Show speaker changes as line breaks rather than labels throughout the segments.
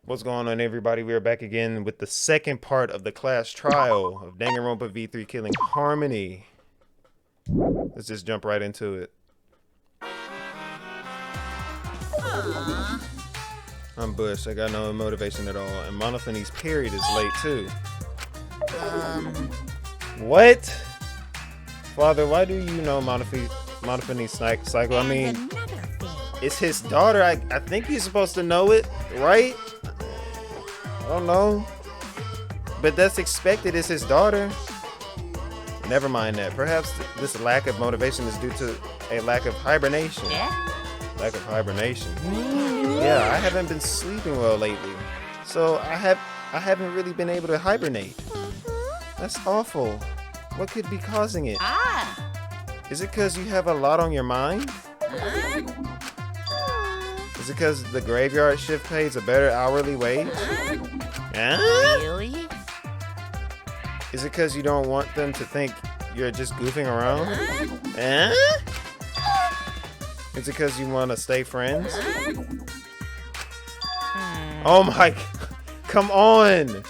What's going on, everybody? We are back again with the second part of the class trial of Danganronpa V3 Killing Harmony. Let's just jump right into it. I'm Bush. I got no motivation at all. And Monophony's period is late, too. What? Father, why do you know Monophony's cycle? I mean, it's his daughter. I think he's supposed to know it, right? I don't know. But that's expected. It's his daughter. Never mind that. Perhaps this lack of motivation is due to a lack of hibernation. Lack of hibernation. Yeah, I haven't been sleeping well lately. So I haven't really been able to hibernate. That's awful. What could be causing it? Is it because you have a lot on your mind? Is it because the graveyard shift pays a better hourly wage?
Really?
Is it because you don't want them to think you're just goofing around? Is it because you want to stay friends? Oh my, come on!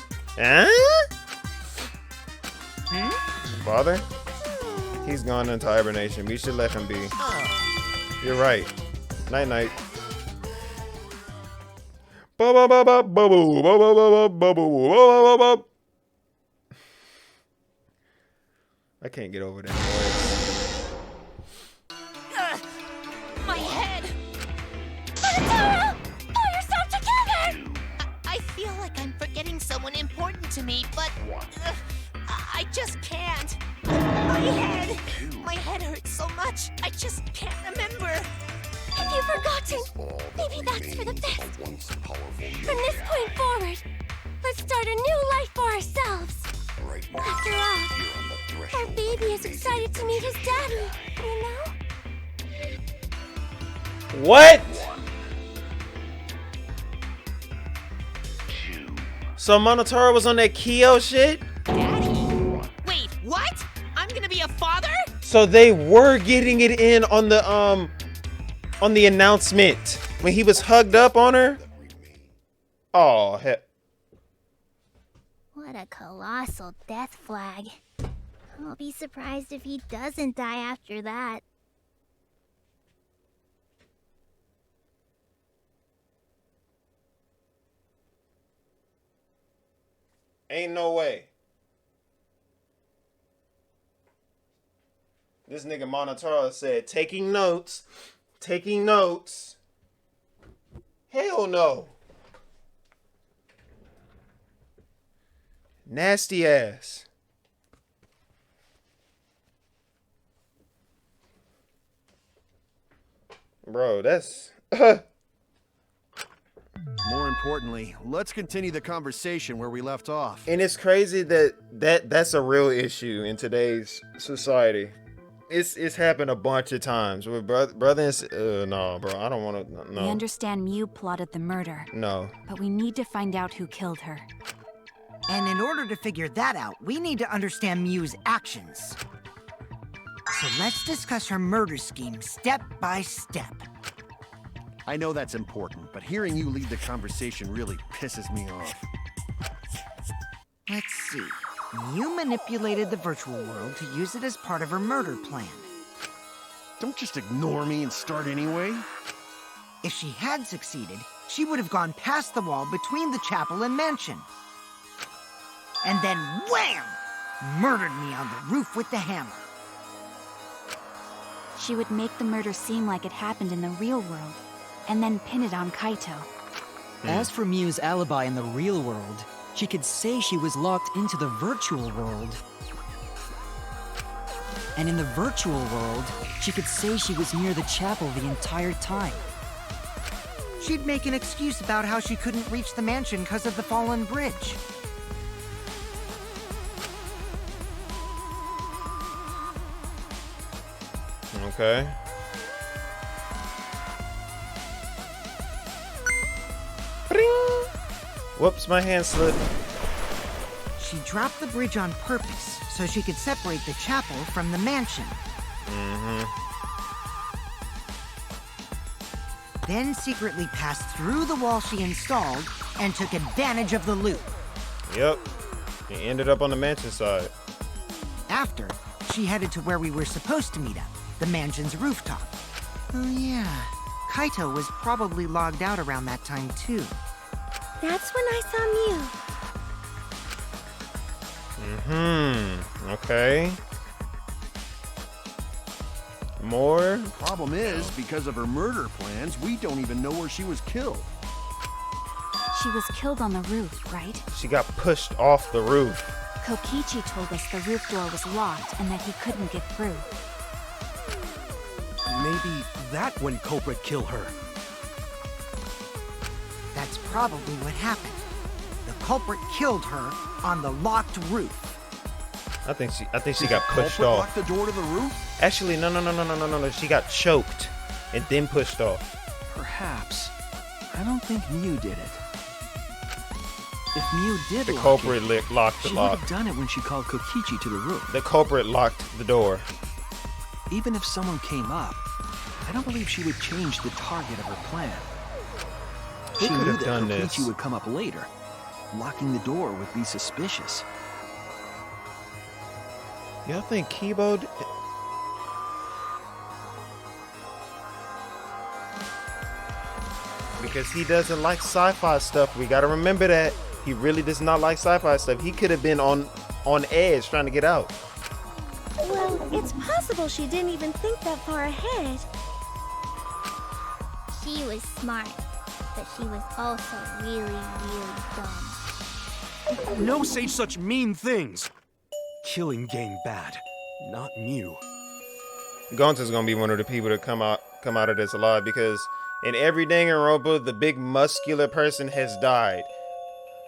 Father? He's gone into hibernation. We should let him be. You're right. Night night. I can't get over that voice.
My head! Monotaro! Pull yourself together! I feel like I'm forgetting someone important to me, but I just can't. My head hurts so much, I just can't remember.
If you've forgotten, maybe that's for the best. From this point forward, let's start a new life for ourselves. After all, our baby is excited to meet his daddy, you know?
What? So Monotaro was on that Kyo shit?
Daddy? Wait, what? I'm gonna be a father?
So they were getting it in on the announcement when he was hugged up on her. Oh, heck.
What a colossal death flag. I'll be surprised if he doesn't die after that.
Ain't no way. This nigga Monotaro said, taking notes. Taking notes. Hell no. Nasty ass. Bro, that's...
More importantly, let's continue the conversation where we left off.
And it's crazy that's a real issue in today's society. It's happened a bunch of times with brothers. No, bro, I don't want to. No.
We understand Mew plotted the murder.
No.
But we need to find out who killed her.
And in order to figure that out, we need to understand Mew's actions. So let's discuss her murder scheme step by step.
I know that's important, but hearing you lead the conversation really pisses me off.
Let's see. Mew manipulated the virtual world to use it as part of her murder plan.
Don't just ignore me and start anyway.
If she had succeeded, she would have gone past the wall between the chapel and mansion. And then wham! Murdered me on the roof with the hammer.
She would make the murder seem like it happened in the real world, and then pin it on Kaito.
As for Mew's alibi in the real world, she could say she was locked into the virtual world. And in the virtual world, she could say she was near the chapel the entire time.
She'd make an excuse about how she couldn't reach the mansion because of the fallen bridge.
Okay. Bring. Whoops, my hand slipped.
She dropped the bridge on purpose so she could separate the chapel from the mansion. Then secretly passed through the wall she installed and took advantage of the loop.
Yep. He ended up on the mansion side.
After, she headed to where we were supposed to meet up, the mansion's rooftop. Oh yeah, Kaito was probably logged out around that time too.
That's when I saw Mew.
Okay. More?
Problem is, because of her murder plans, we don't even know where she was killed.
She was killed on the roof, right?
She got pushed off the roof.
Kokichi told us the roof door was locked and that he couldn't get through.
Maybe that when culprit killed her.
That's probably what happened. The culprit killed her on the locked roof.
I think she got pushed
Culprit
off.
locked the door to the roof?
Actually, no. She got choked and then pushed off.
Perhaps. I don't think Mew did it. If Mew did
The
lock
culprit
it,
locked the
she would
lock.
have done it when she called Kokichi to the room.
The culprit locked the door.
Even if someone came up, I don't believe she would change the target of her plan.
Who
She
could
knew
have
that
done
Kokichi
this?
would come up later. Locking the door would be suspicious.
Y'all think Kibo? Because he doesn't like sci-fi stuff. We gotta remember that. He really does not like sci-fi stuff. He could have been on edge trying to get out.
Well, it's possible she didn't even think that far ahead.
She was smart, but she was also really, really dumb.
No say such mean things. Killing game bad, not Mew.
Gonta's gonna be one of the people to come out of this alive, because in every Danganronpa, the big muscular person has died.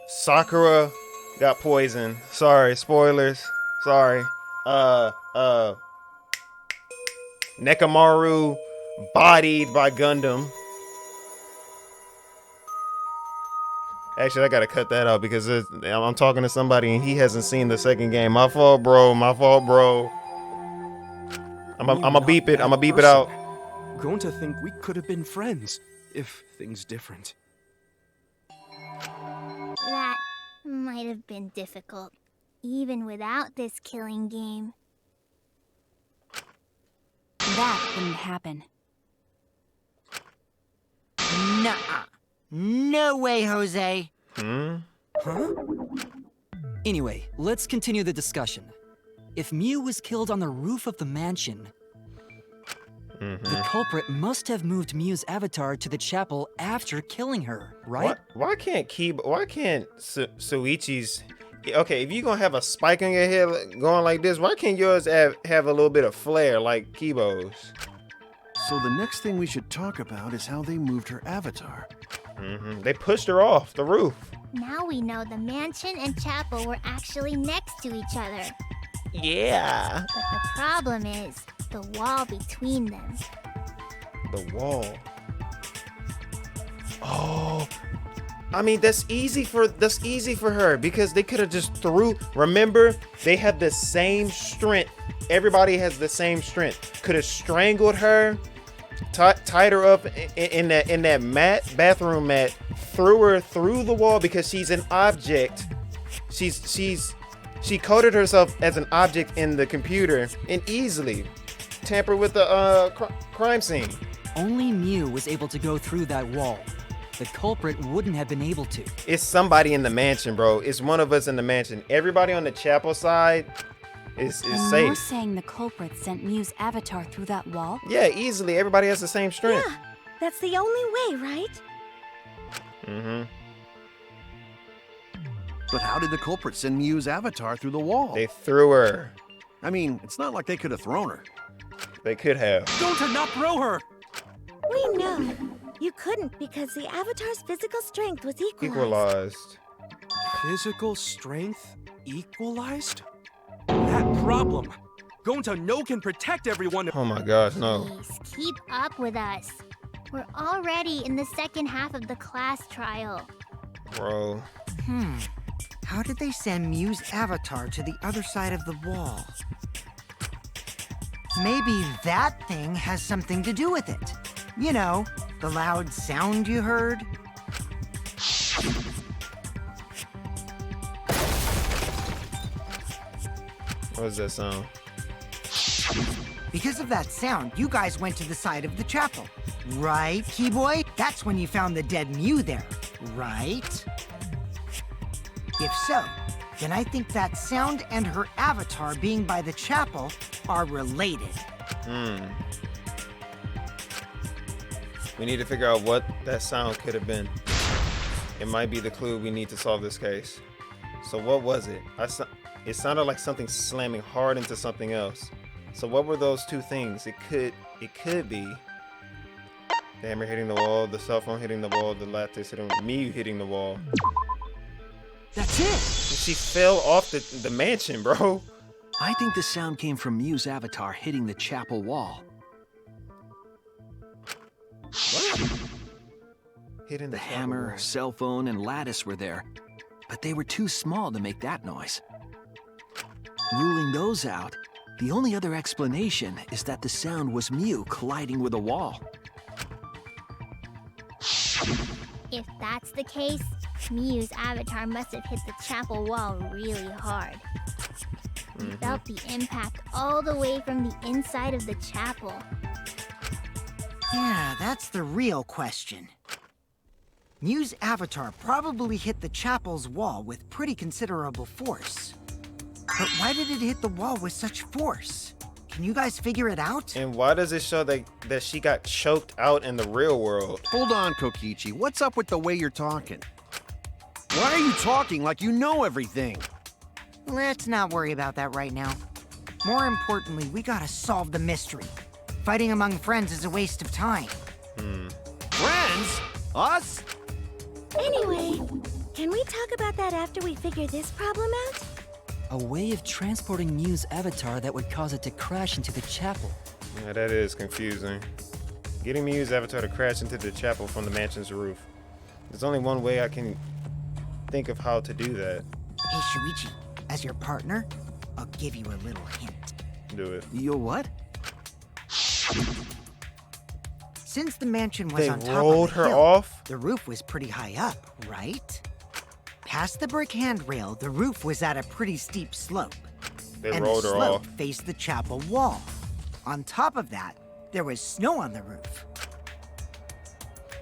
Sakura got poisoned. Sorry, spoilers. Sorry. Nekamaru bodied by Gundam. Actually, I gotta cut that out because I'm talking to somebody and he hasn't seen the second game. My fault, bro. I'm gonna beep it. I'm gonna beep it out.
Going to think we could have been friends if things different.
That might have been difficult, even without this killing game.
That wouldn't happen.
Nuh-uh. No way, Jose.
Hmm?
Huh? Anyway, let's continue the discussion. If Mew was killed on the roof of the mansion, the culprit must have moved Mew's avatar to the chapel after killing her, right?
Why can't Suichi's... Okay, if you're gonna have a spike on your head going like this, why can't yours have a little bit of flair like Kibo's?
So the next thing we should talk about is how they moved her avatar.
They pushed her off the roof.
Now we know the mansion and chapel were actually next to each other.
Yeah.
But the problem is the wall between them.
The wall. Oh. I mean, that's easy for her because they could have just threw. Remember, they have the same strength. Everybody has the same strength. Could have strangled her, tied her up in that bathroom mat, threw her through the wall because she's an object. She coded herself as an object in the computer and easily tampered with the crime scene.
Only Mew was able to go through that wall. The culprit wouldn't have been able to.
It's somebody in the mansion, bro. It's one of us in the mansion. Everybody on the chapel side is
And
safe.
you're saying the culprit sent Mew's avatar through that wall?
Yeah, easily. Everybody has the same strength.
Yeah, that's the only way, right?
But how did the culprit send Mew's avatar through the wall?
They threw her.
I mean, it's not like they could have thrown her.
They could have.
Don't not throw her!
We know. You couldn't because the avatar's physical strength was
Equalized.
Physical strength equalized? That problem. Gonta no can protect everyone.
Oh my gosh, no.
Please, keep up with us. We're already in the second half of the class trial.
Bro.
How did they send Mew's avatar to the other side of the wall? Maybe that thing has something to do with it. You know, the loud sound you heard?
What was that sound?
Because of that sound, you guys went to the side of the chapel. Right, Keyboy? That's when you found the dead Mew there, right? If so, then I think that sound and her avatar being by the chapel are related.
We need to figure out what that sound could have been. It might be the clue we need to solve this case. So what was it? It sounded like something slamming hard into something else. So what were those two things? It could be the hammer hitting the wall, the cell phone hitting the wall, the lattice hitting me hitting the wall.
That's it!
She fell off the mansion, bro.
I think the sound came from Mew's avatar hitting the chapel wall.
What? Hitting
The
the
hammer,
wall.
cell phone, and lattice were there, but they were too small to make that noise. Ruling those out, the only other explanation is that the sound was Mew colliding with a wall.
If that's the case, Mew's avatar must have hit the chapel wall really hard. We felt the impact all the way from the inside of the chapel.
Yeah, that's the real question. Mew's avatar probably hit the chapel's wall with pretty considerable force. But why did it hit the wall with such force? Can you guys figure it out?
And why does it show that she got choked out in the real world?
Hold on, Kokichi. What's up with the way you're talking? Why are you talking like you know everything?
Let's not worry about that right now. More importantly, we gotta solve the mystery. Fighting among friends is a waste of time.
Friends? Us?
Anyway, can we talk about that after we figure this problem out?
A way of transporting Mew's avatar that would cause it to crash into the chapel.
Yeah, that is confusing. Getting Mew's avatar to crash into the chapel from the mansion's roof. There's only one way I can think of how to do that.
Hey, Shuichi, as your partner, I'll give you a little hint.
Do it.
You what?
Since the mansion was
They
on top
rolled
of the
her
hill,
off?
the roof was pretty high up, right? Past the brick handrail, the roof was at a pretty steep slope.
They
and
rolled
the
her
slope
off.
faced the chapel wall. On top of that, there was snow on the roof.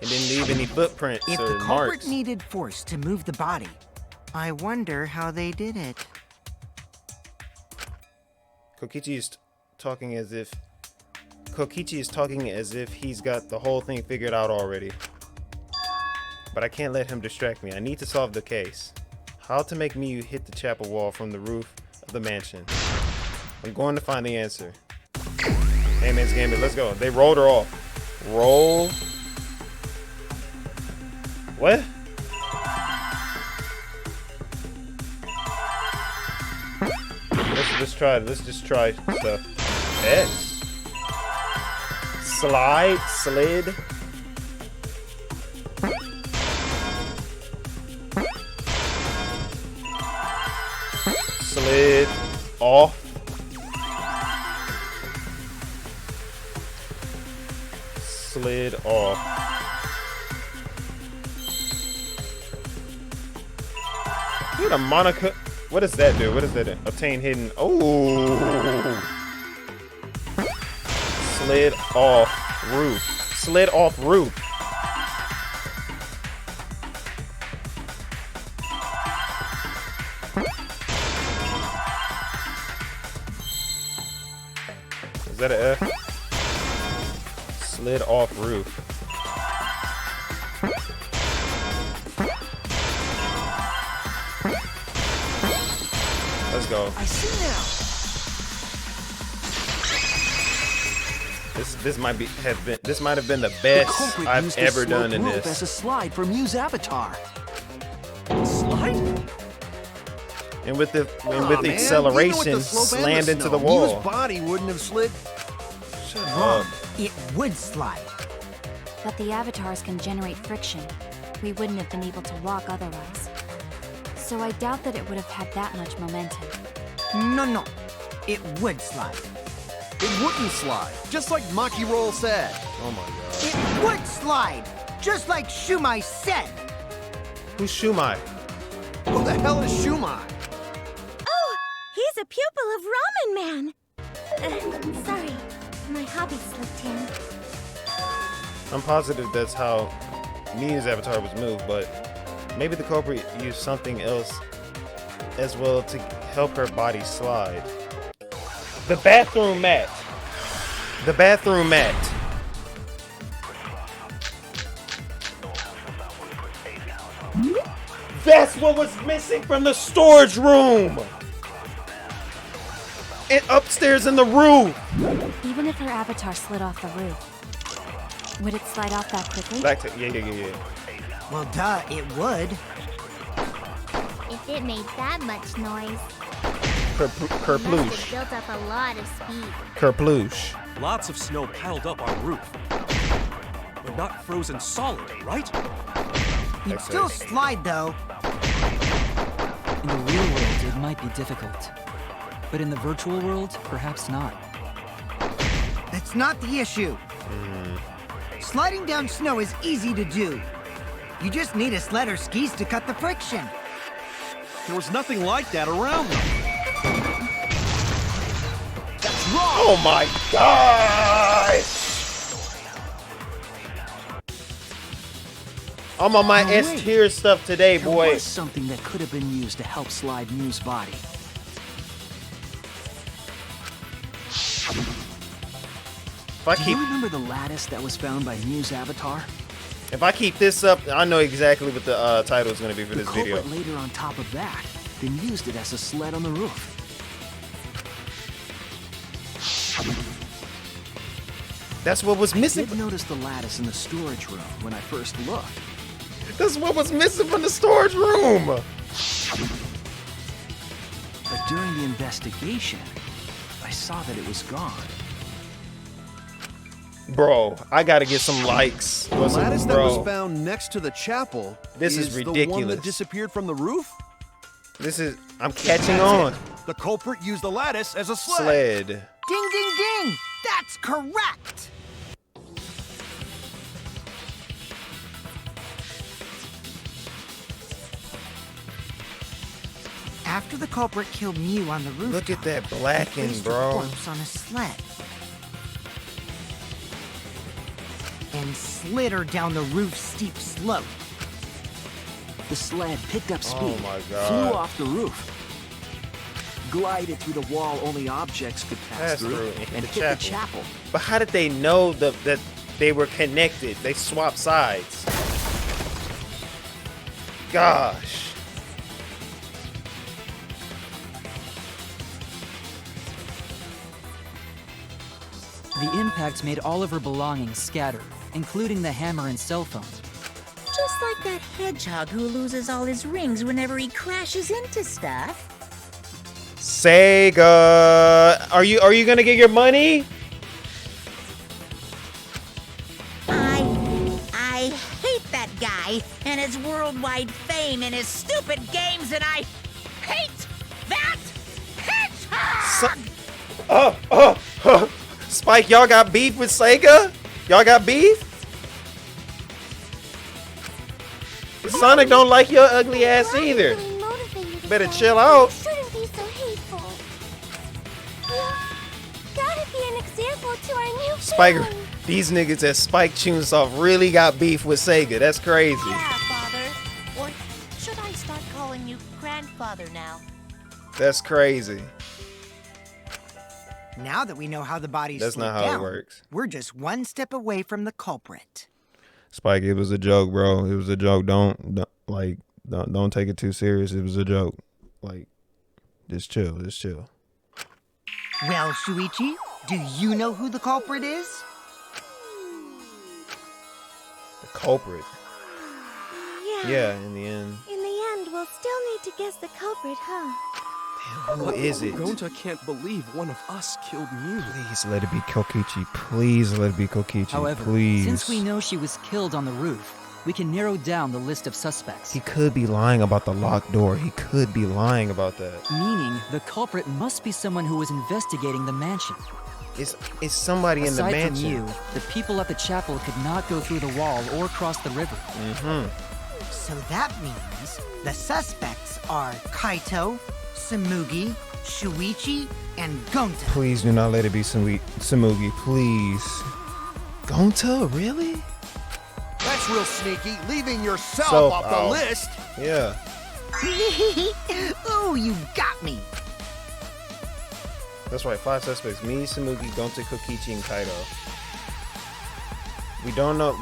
It didn't leave any footprints
If
or
the culprit
marks.
needed force to move the body, I wonder how they did it.
Kokichi is talking as if he's got the whole thing figured out already. But I can't let him distract me. I need to solve the case. How to make Mew hit the chapel wall from the roof of the mansion. I'm going to find the answer. Hey, man's Gambit, let's go. They rolled her off. Roll. What? Let's just try stuff. X. Slide, slid. Slid off. Slid off. What a Monica. What does that do? What does that do? Obtain hidden. Oh. Slid off roof. Slid off roof. Is that an F? Slid off roof. Let's go.
I see now.
This might have been the best
culprit
I've
used the
ever done
sloped
in
roof as a
this.
slide for Mew's avatar. Slide?
And with the
Aw, man, even
acceleration,
with the slope and
slammed
the
into
snow,
the wall.
Mew's body wouldn't have slid.
Shut
Wrong.
up.
It would slide.
But the avatars can generate friction. We wouldn't have been able to walk otherwise. So I doubt that it would have had that much momentum.
No. It would slide.
It wouldn't slide, just like Maki Roll said.
Oh my god.
It would slide, just like Shumai said.
Who's Shumai?
Who the hell is Shumai?
Oh, he's a pupil of Ramen Man. Sorry, my hobby slipped in.
I'm positive that's how Miu's avatar was moved, but maybe the culprit used something else as well to help her body slide. The bathroom mat. The bathroom mat. That's what was missing from the storage room. And upstairs in the roof.
Even if her avatar slid off the roof, would it slide off that quickly?
Yeah.
Well, duh, it would.
If it made that much noise,
Kerploosh.
must have built up a lot of speed.
Kerploosh.
Lots of snow piled up on roof. But not frozen solid, right?
You'd still slide, though.
In the real world, it might be difficult. But in the virtual world, perhaps not.
That's not the issue. Sliding down snow is easy to do. You just need a sled or skis to cut the friction.
There was nothing like that around them.
That's wrong! Oh my gosh! I'm on my S tier stuff today, boy.
There was something that could have been used to help slide Miu's body. Do you remember the lattice that was found by Miu's avatar?
If I keep this up, I know exactly what the title is going to be for this video.
The culprit later on top of that, then used it as a sled on the roof.
That's what was missing.
I did notice the lattice in the storage room when I first looked.
That's what was missing from the storage room.
But during the investigation, I saw that it was gone.
Bro, I gotta get some likes.
The lattice that was found next to the chapel
This is
the one
ridiculous.
that disappeared from the roof?
I'm catching on.
The culprit used the lattice as a
Sled.
Ding, ding, ding! That's correct! After the culprit killed Miu on the rooftop,
Look at that
he
blackened,
placed the
bro.
corpse on a sled and slid her down the roof's steep slope.
The sled picked up speed,
my God.
flew off the roof, glided through the wall only objects could pass through, and hit the chapel.
But how did they know that they were connected? They swapped sides. Gosh.
The impact made all of her belongings scatter, including the hammer and cell phone.
Just like that hedgehog who loses all his rings whenever he crashes into stuff.
Sega, are you gonna get your money?
I hate that guy and his worldwide fame and his stupid games, and I hate that hedgehog!
Spike, y'all got beef with Sega? Y'all got beef? Sonic don't like your ugly ass either. Better chill out.
Shouldn't be so hateful. Gotta be an example to our new
Spike,
family.
these niggas at Spike Chunsoft really got beef with Sega. That's crazy.
Yeah, Father. Or should I start calling you Grandfather now?
That's crazy.
Now that we know how the body
That's
slipped
not how it
down,
works.
we're just one step away from the culprit.
Spike, it was a joke, bro. It was a joke. Don't take it too serious. It was a joke. Like, just chill.
Well, Shuichi, do you know who the culprit is?
The culprit.
Yeah.
In the end.
In the end, we'll still need to guess the culprit, huh?
Who is it?
Gonta can't believe one of us killed Miu.
Please let it be Kokichi. Please let it be Kokichi.
However,
please.
since we know she was killed on the roof, we can narrow down the list of suspects.
He could be lying about the locked door. He could be lying about that.
Meaning, the culprit must be someone who was investigating the mansion.
It's somebody in the
Aside
mansion.
from you, the people at the chapel could not go through the wall or cross the river.
So that means the suspects are Kaito, Samugi, Shuichi and Gonta.
Please do not let it be Samugi, please. Gonta, really?
That's real sneaky, leaving yourself
Self
off
out.
the list.
Yeah.
Oh, you got me.
That's right, 5 suspects. Me, Samugi, Gonta, Kokichi, and Kaido. We don't know.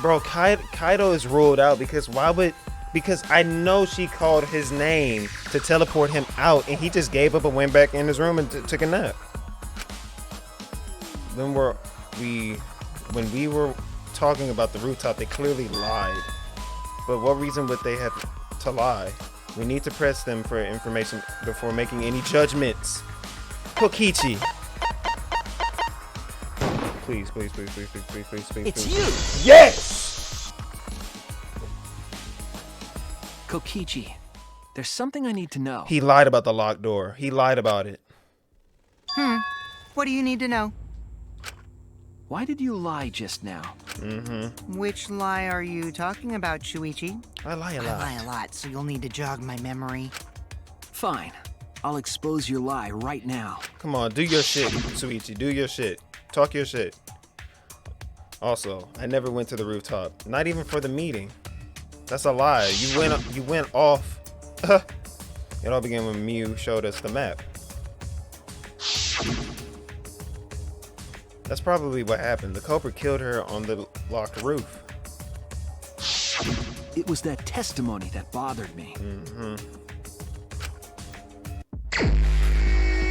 Bro, Kaido is ruled out because why would... Because I know she called his name to teleport him out, and he just gave up and went back in his room and took a nap. Then when we were talking about the rooftop, they clearly lied. But what reason would they have to lie? We need to press them for information before making any judgments. Kokichi. Please, please, please, please, please, please, please, please.
It's
please.
you!
Yes!
Kokichi, there's something I need to know.
He lied about the locked door. He lied about it.
What do you need to know?
Why did you lie just now?
Which lie are you talking about, Shuichi?
I lie a
I
lot.
lie a lot, so you'll need to jog my memory.
Fine. I'll expose your lie right now.
Come on, do your shit, Suichi. Do your shit. Talk your shit. Also, I never went to the rooftop. Not even for the meeting. That's a lie. You went off. It all began when Mew showed us the map. That's probably what happened. The culprit killed her on the locked roof.
It was that testimony that bothered me.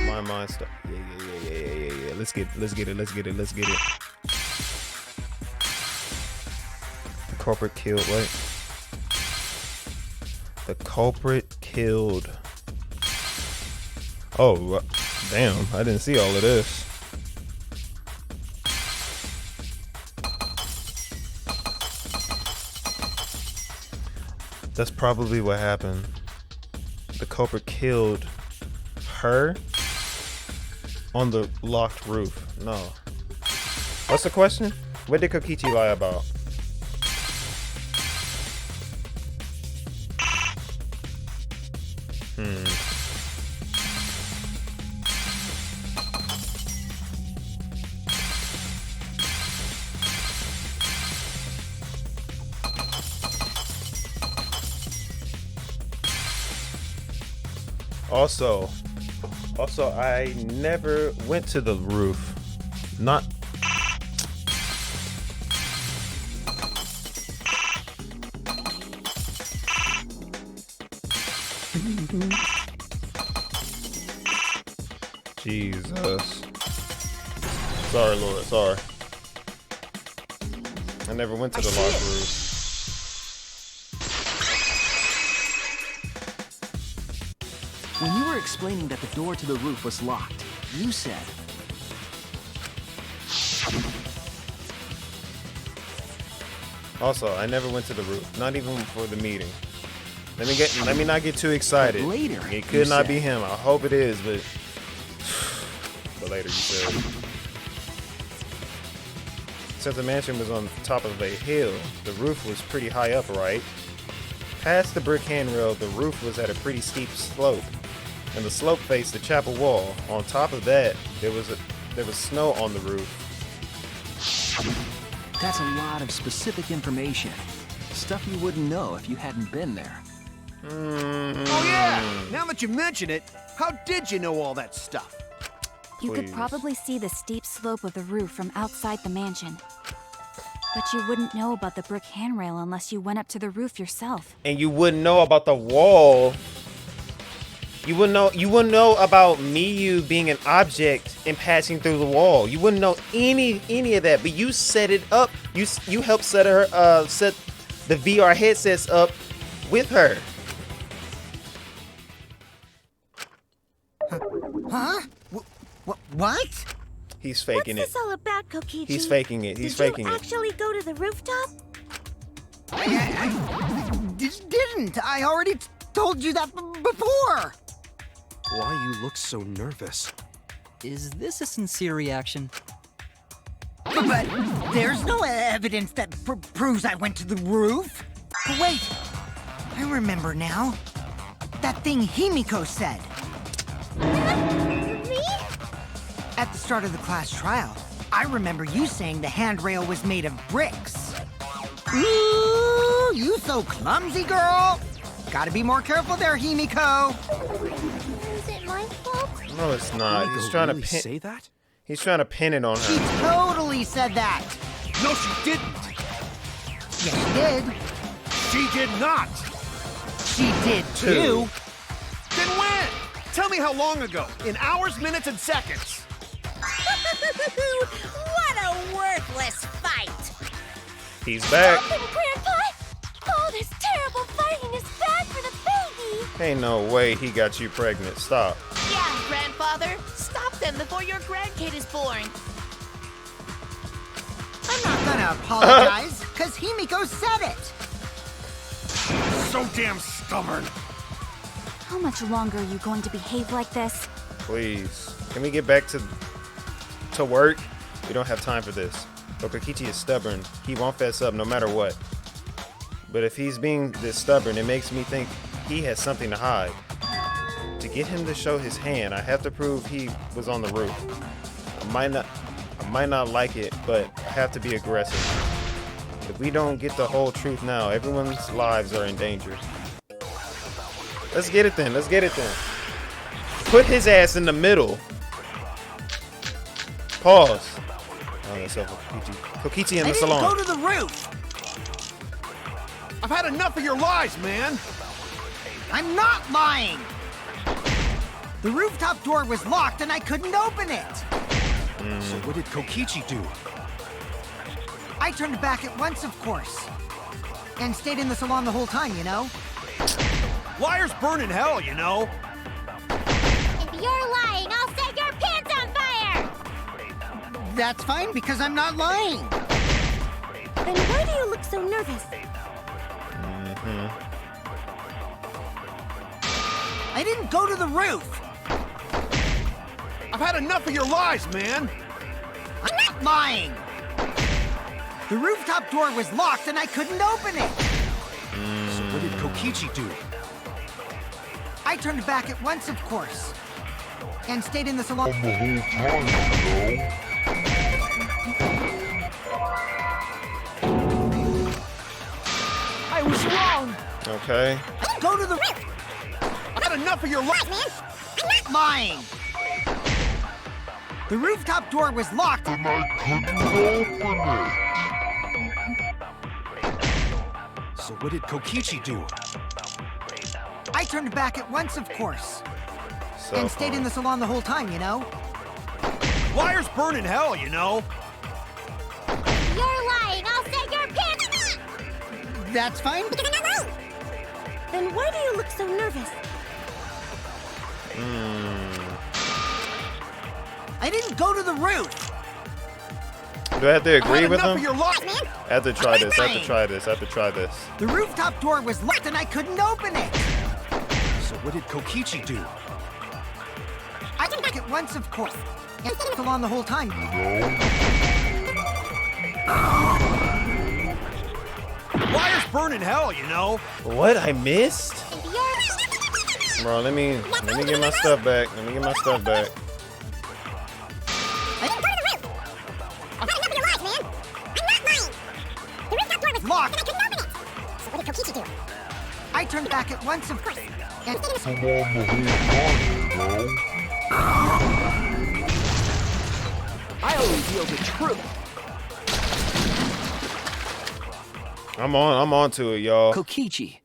My mind stuck. Yeah. Let's get it. The culprit killed what? The culprit killed. Oh, damn. I didn't see all of this. That's probably what happened. The culprit killed her on the locked roof. No. What's the question? What did Kokichi lie about? Also, I never went to the roof. Not. Jesus. Sorry, Lord. Sorry. I never went to the locked roof.
When you were explaining that the door to the roof was locked, you said...
Also, I never went to the roof, not even for the meeting. Let me not get too excited.
But later,
It could
you
not
said-
be him. I hope it is, but later you said. Since the mansion was on top of a hill, the roof was pretty high up, right? Past the brick handrail, the roof was at a pretty steep slope, and the slope faced the chapel wall. On top of that, there was snow on the roof.
That's a lot of specific information. Stuff you wouldn't know if you hadn't been there.
Oh yeah! Now that you mention it, how did you know all that stuff?
You could
Please.
probably see the steep slope of the roof from outside the mansion. But you wouldn't know about the brick handrail unless you went up to the roof yourself.
And you wouldn't know about the wall. You wouldn't know about Miyu being an object and passing through the wall. You wouldn't know any of that. But you set it up. You helped set the VR headsets up with her.
Huh? What?
He's faking
What's
it.
this all about, Kokichi?
He's faking it. He's
Did
faking
you
it.
actually go to the rooftop?
I didn't. I already told you that before.
Why you look so nervous?
Is this a sincere reaction?
But there's no evidence that proves I went to the roof. Wait, I remember now. That thing Himiko said.
Me?
At the start of the class trial, I remember you saying the handrail was made of bricks. Ooh, you so clumsy, girl. Gotta be more careful there, Himiko.
Is it my fault?
No, it's not. He's trying
really
to pin.
say that?
He's trying to pin it on
She
her.
totally said that.
No, she didn't.
Yes, she did.
She did not.
She did too.
Then when? Tell me how long ago. In hours, minutes, and seconds.
What a worthless fight!
He's back.
Stop him, Grandpa! All this terrible fighting is bad for the baby!
Ain't no way he got you pregnant. Stop.
Yeah, grandfather. Stop them before your grandkid is born.
I'm not gonna apologize, because Himiko said it.
So damn stubborn.
How much longer are you going to behave like this?
Please. Can we get back to work? We don't have time for this. But Kokichi is stubborn. He won't fess up no matter what. But if he's being this stubborn, it makes me think he has something to hide. To get him to show his hand, I have to prove he was on the roof. I might not like it, but I have to be aggressive. If we don't get the whole truth now, everyone's lives are in danger. Let's get it then. Let's get it then. Put his ass in the middle. Pause. Oh, that's over. Kokichi in the salon.
Go to the roof.
I've had enough of your lies, man.
I'm not lying. The rooftop door was locked and I couldn't open it.
So what did Kokichi do?
I turned back at once, of course. And stayed in the salon the whole time, you know?
Liars burn in hell, you know.
If you're lying, I'll set your pants on fire!
That's fine, because I'm not lying.
Then why do you look so nervous?
I didn't go to the roof.
I've had enough of your lies, man.
I'm not lying. The rooftop door was locked and I couldn't open it.
So what did Kokichi do?
I turned back at once, of course. And stayed in the salon.
I was wrong.
Okay.
Go to the roof.
I've had enough of your lies, man.
I'm not lying. The rooftop door was locked.
And I couldn't open it.
So what did Kokichi do?
I turned back at once, of course.
So
And stayed in the salon the whole time, you know?
Liars burn in hell, you know.
If you're lying, I'll set your pants...
That's fine.
Then why do you look so nervous?
I didn't go to the roof.
Do I have to agree with
enough
him?
of your lies,
I have to try this. I have to try this. I have to try this.
The rooftop door was locked and I couldn't open it.
So what did Kokichi do?
I turned back at once, of course. And stayed in the salon the whole time.
Liars burn in hell, you know.
What I missed?
If you're...
Bro, let me get my stuff back. Let me get my stuff back.
I didn't go to the roof! I've had enough of your lies, man! I'm not lying! The rooftop door was
Locked.
and I couldn't open it! So what did Kokichi do?
I turned back at once, of course. And stayed in the
Come on the whole time,
I'll reveal the truth.
I'm on to it, y'all.
Kokichi,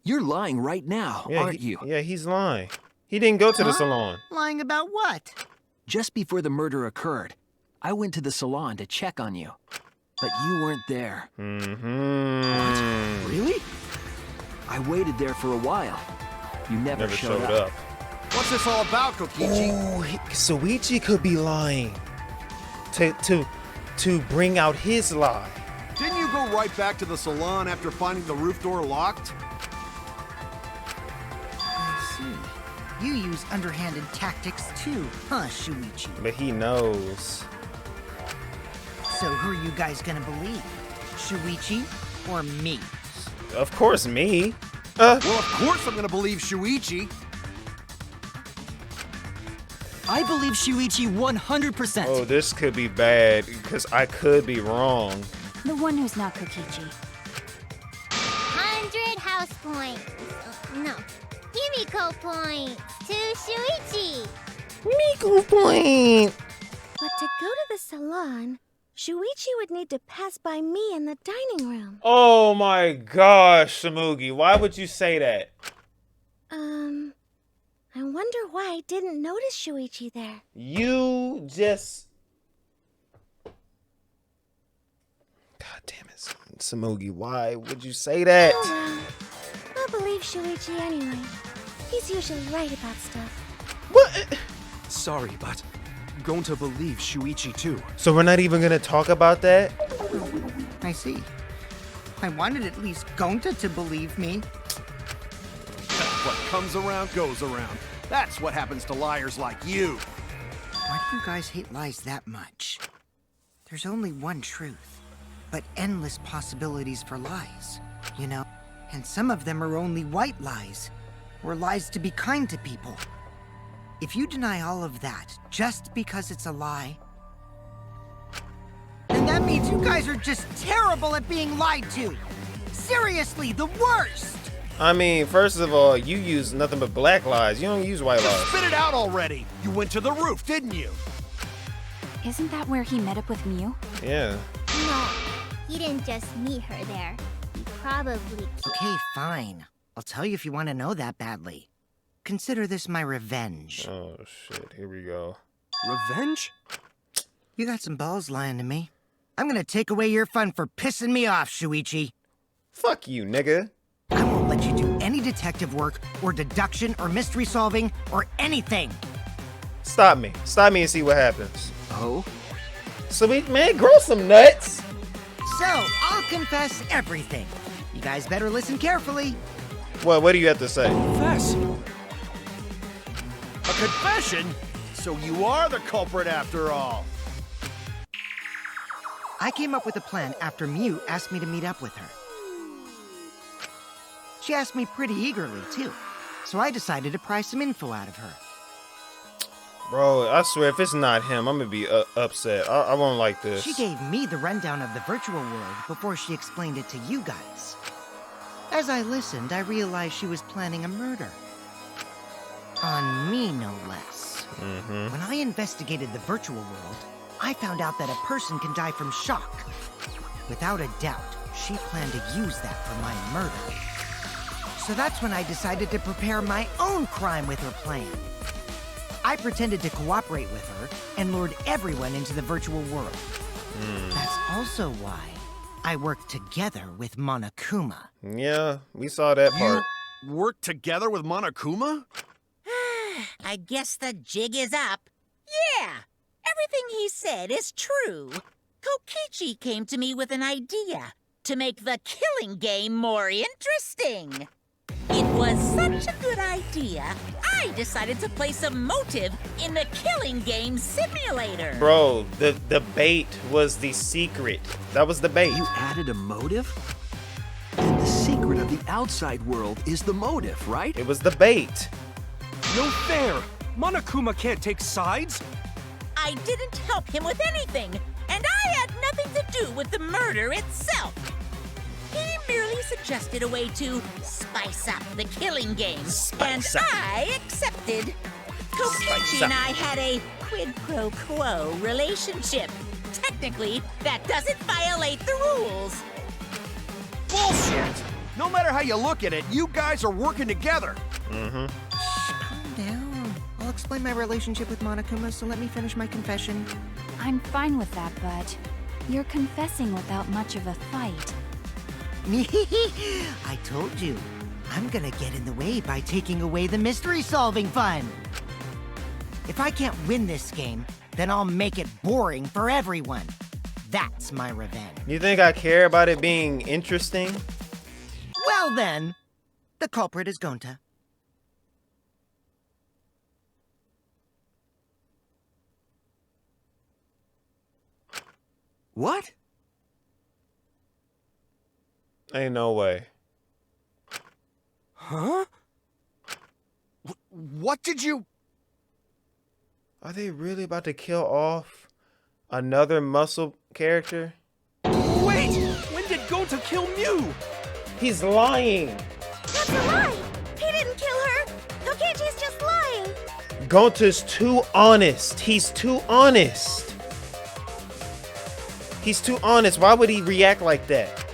you're lying right now,
Yeah,
aren't you?
Yeah, he's lying. He didn't go to the salon.
lying about what?
Just before the murder occurred, I went to the salon to check on you. But you weren't there.
Mm-hmm.
Really? I waited there for a while. You never,
Never showed up.
What's this all about, Kokichi?
Oh, Soichi could be lying to bring out his lie.
Didn't you go right back to the salon after finding the roof door locked?
I see. You use underhanded tactics too, huh, Shuichi?
But he knows.
So who are you guys gonna believe? Shuichi or me?
Of course, me.
Well, of course I'm gonna believe Shuichi.
I believe Shuichi 100%.
Oh, this could be bad because I could be wrong.
The one who's not Kokichi.
100 house points. No. Himiko points to Shuichi.
Miko point.
But to go to the salon, Shuichi would need to pass by me in the dining room.
Oh my gosh, Samugi, why would you say that?
I wonder why I didn't notice Shuichi there.
You just... God damn it, Samugi, why would you say that?
Oh well, I'll believe Shuichi anyway. He's usually right about stuff.
What?
Sorry, but I'm going to believe Shuichi too.
So we're not even gonna talk about that?
I see. I wanted at least Gonta to believe me.
What comes around goes around. That's what happens to liars like you.
Why do you guys hate lies that much? There's only one truth, but endless possibilities for lies, you know? And some of them are only white lies, or lies to be kind to people. If you deny all of that just because it's a lie, then that means you guys are just terrible at being lied to. Seriously, the worst!
I mean, first of all, you use nothing but black lies. You don't use white lies.
Spit it out already! You went to the roof, didn't you?
Isn't that where he met up with Mew?
Yeah.
No, he didn't just meet her there. He probably...
Okay, fine. I'll tell you if you want to know that badly. Consider this my revenge.
Oh shit, here we go.
Revenge?
You got some balls lying to me. I'm gonna take away your fun for pissing me off, Shuichi.
Fuck you, nigga.
I won't let you do any detective work, or deduction, or mystery solving, or anything.
Stop me. Stop me and see what happens.
Oh?
Sweet man, grow some nuts.
So, I'll confess everything. You guys better listen carefully.
What do you have to say?
Confess.
A confession? So you are the culprit after all.
I came up with a plan after Mew asked me to meet up with her. She asked me pretty eagerly, too. So I decided to pry some info out of her.
Bro, I swear, if it's not him, I'm gonna be upset. I won't like this.
She gave me the rundown of the virtual world before she explained it to you guys. As I listened, I realized she was planning a murder. On me, no less. When I investigated the virtual world, I found out that a person can die from shock. Without a doubt, she planned to use that for my murder. So that's when I decided to prepare my own crime with her plan. I pretended to cooperate with her and lured everyone into the virtual world. That's also why I worked together with Monokuma.
Yeah, we saw that part.
You worked together with Monokuma?
I guess the jig is up. Yeah, everything he said is true. Kokichi came to me with an idea to make the killing game more interesting. It was such a good idea, I decided to place a motive in the killing game simulator.
Bro, the bait was the secret. That was the bait.
You added a motive? And the secret of the outside world is the motive, right?
It was the bait.
No fair! Monokuma can't take sides!
I didn't help him with anything, and I had nothing to do with the murder itself. He merely suggested a way to spice up the killing game, and I accepted. Kokichi and I had a quid pro quo relationship. Technically, that doesn't violate the rules.
Bullshit! No matter how you look at it, you guys are working together.
Calm down. I'll explain my relationship with Monokuma, so let me finish my confession.
I'm fine with that, but you're confessing without much of a fight.
I told you. I'm gonna get in the way by taking away the mystery-solving fun. If I can't win this game, then I'll make it boring for everyone. That's my revenge.
You think I care about it being interesting?
Well then, the culprit is Gonta.
What?
Ain't no way.
Huh?
What did you...
Are they really about to kill off another muscle character?
Wait! When did Gonta kill Mew?
He's lying.
That's a lie! He didn't kill her! Kokichi's just lying!
Gonta's too honest. He's too honest. He's too honest. Why would he react like that?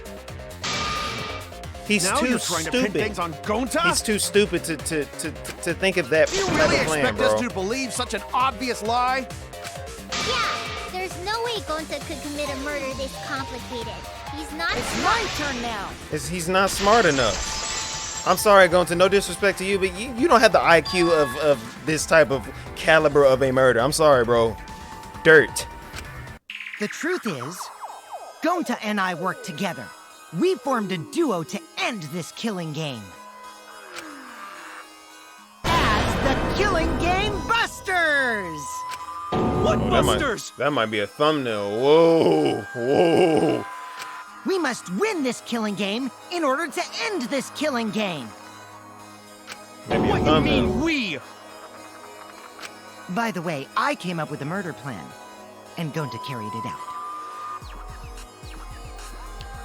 He's
Now
too
you're trying
stupid.
to pin things on Gonta?
He's too stupid to think of that
Do you
type
really
of plan,
expect
bro.
us to believe such an obvious lie?
Yeah, there's no way Gonta could commit a murder this complicated. He's not
It's my turn now.
He's not smart enough. I'm sorry, Gonta, no disrespect to you, but you don't have the IQ of this type of caliber of a murder. I'm sorry, bro. Dirt.
The truth is, Gonta and I worked together. We formed a duo to end this killing game. As the Killing Game Busters!
What busters?
That might be a thumbnail. Whoa, whoa.
We must win this killing game in order to end this killing game.
Maybe
What
a
you
thumbnail.
mean, we?
By the way, I came up with a murder plan, and Gonta carried it out.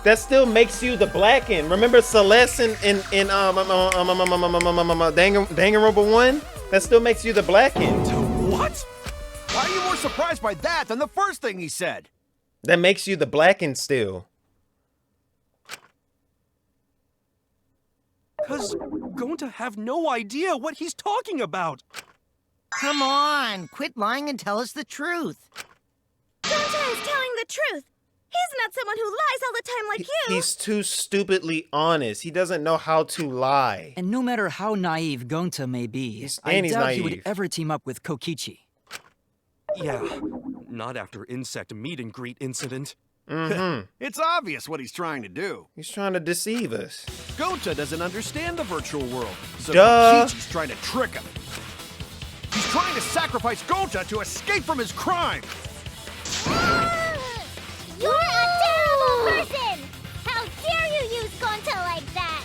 That still makes you the Blacken. Remember Celeste in Danganronpa 1? That still makes you the Blacken.
What? Why are you more surprised by that than the first thing he said?
That makes you the Blacken still.
Cause Gonta have no idea what he's talking about.
Come on, quit lying and tell us the truth.
Gonta is telling the truth! He's not someone who lies all the time like you!
He's too stupidly honest. He doesn't know how to lie.
And no matter how naive Gonta may be,
He's
I doubt he would
naive.
ever team up with Kokichi.
Yeah, not after insect meet and greet incident.
Mm-hmm.
It's obvious what he's trying to do.
He's trying to deceive us.
Gonta doesn't understand the virtual world, so
Duh.
Kokichi's trying to trick him. He's trying to sacrifice Gonta to escape from his crime.
You're a terrible person! How dare you use Gonta like that?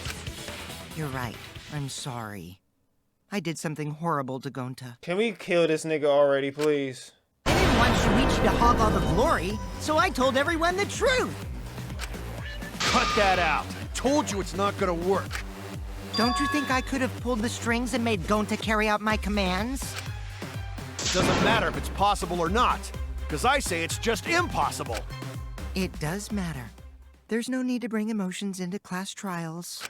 You're right. I'm sorry. I did something horrible to Gonta.
Can we kill this nigga already, please?
I didn't want Shuichi to hog all the glory, so I told everyone the truth.
Cut that out. I told you it's not gonna work.
Don't you think I could have pulled the strings and made Gonta carry out my commands?
Doesn't matter if it's possible or not, because I say it's just impossible.
It does matter. There's no need to bring emotions into class trials.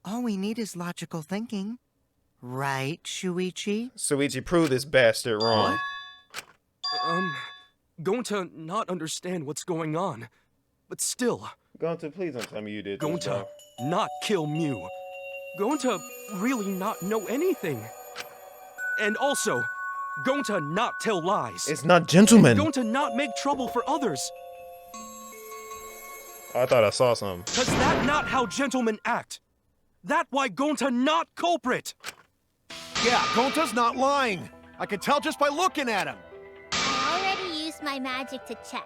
All we need is logical thinking. Right, Shuichi?
Shuichi, prove this bastard wrong.
Gonta not understand what's going on. But still,
Gonta, please don't tell me you did this,
Gonta
bro.
not kill Mew. Gonta really not know anything. And also, Gonta not tell lies.
It's not gentleman.
Gonta not make trouble for others.
I thought I saw something.
Cause that not how gentlemen act. That why Gonta not culprit.
Yeah, Gonta's not lying. I can tell just by looking at him.
I already used my magic to check.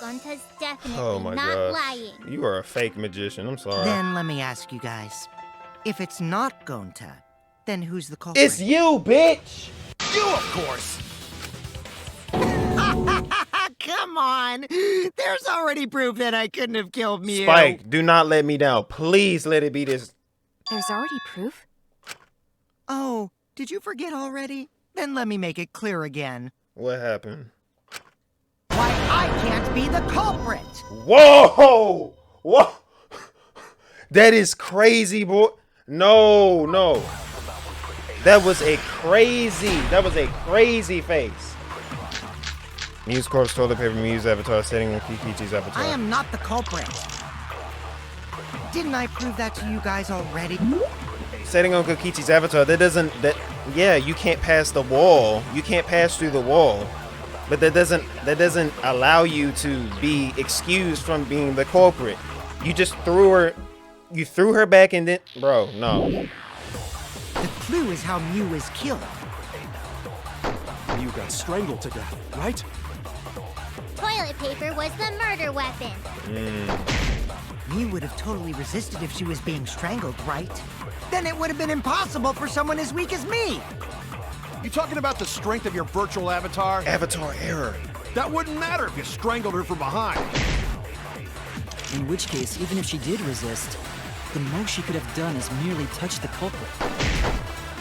Gonta's definitely
Oh my
not
gosh.
lying.
You are a fake magician. I'm sorry.
Then let me ask you guys. If it's not Gonta, then who's the culprit?
It's you, bitch!
You, of course.
Come on! There's already proof that I couldn't have killed Mew.
Spike, do not let me down. Please let it be this.
There's already proof?
Oh, did you forget already? Then let me make it clear again.
What happened?
Why I can't be the culprit!
Whoa! Whoa! That is crazy, boy. No, no. That was a crazy face. Muse corpse, toilet paper, Muse avatar, setting on Kikichi's avatar.
I am not the culprit. Didn't I prove that to you guys already?
Setting on Kokichi's avatar, yeah, you can't pass the wall. You can't pass through the wall. But that doesn't allow you to be excused from being the culprit. You just threw her back and then, bro, no.
The clue is how Mew was killed.
Mew got strangled to death, right?
Toilet paper was the murder weapon.
Mew would have totally resisted if she was being strangled, right? Then it would have been impossible for someone as weak as me.
You talking about the strength of your virtual avatar?
Avatar error.
That wouldn't matter if you strangled her from behind.
In which case, even if she did resist, the most she could have done is merely touch the culprit.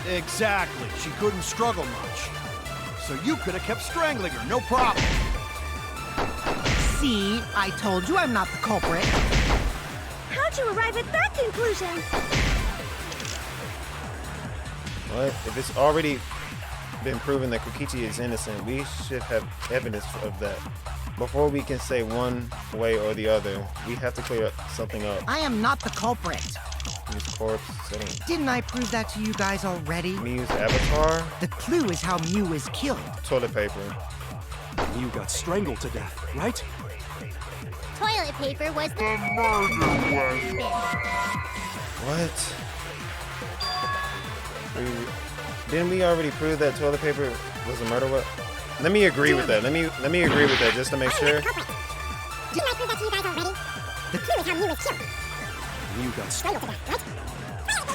Exactly. She couldn't struggle much. So you could have kept strangling her, no problem.
See, I told you I'm not the culprit.
How'd you arrive at that conclusion?
What? If it's already been proven that Kokichi is innocent, we should have evidence of that. Before we can say one way or the other, we have to clear something up.
I am not the culprit.
Miu's corpse sitting.
Didn't I prove that to you guys already?
Miu's avatar?
The clue is how Miu was killed.
Toilet paper.
You got strangled to death, right?
Toilet paper was the
What? Didn't we already prove that toilet paper was a murder weapon? Let me agree with that. Let me agree with that just to make sure.
Didn't I prove that to you guys already? The clue is how Miu was killed.
You got
Strangled to death,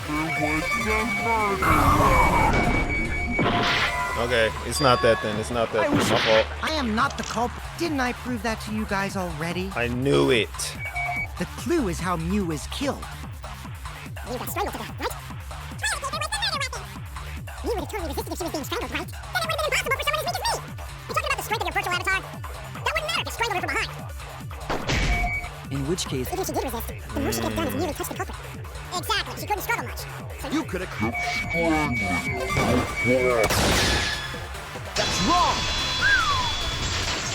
right?
Okay, it's not that then. It's not that. My fault.
I am not the culprit. Didn't I prove that to you guys already?
I knew it.
The clue is how Miu was killed.
Miu got strangled to death, right? Toilet paper was the murder weapon. Miu would have totally resisted if she was being strangled, right? Then it would have been impossible for someone as weak as me. You're talking about the strength of your virtual avatar? That wouldn't matter if you strangled her from behind.
In which case,
Even if she did resist, the most she could have done is merely touch the culprit. Exactly, she couldn't struggle much. So
You could have kept That's wrong!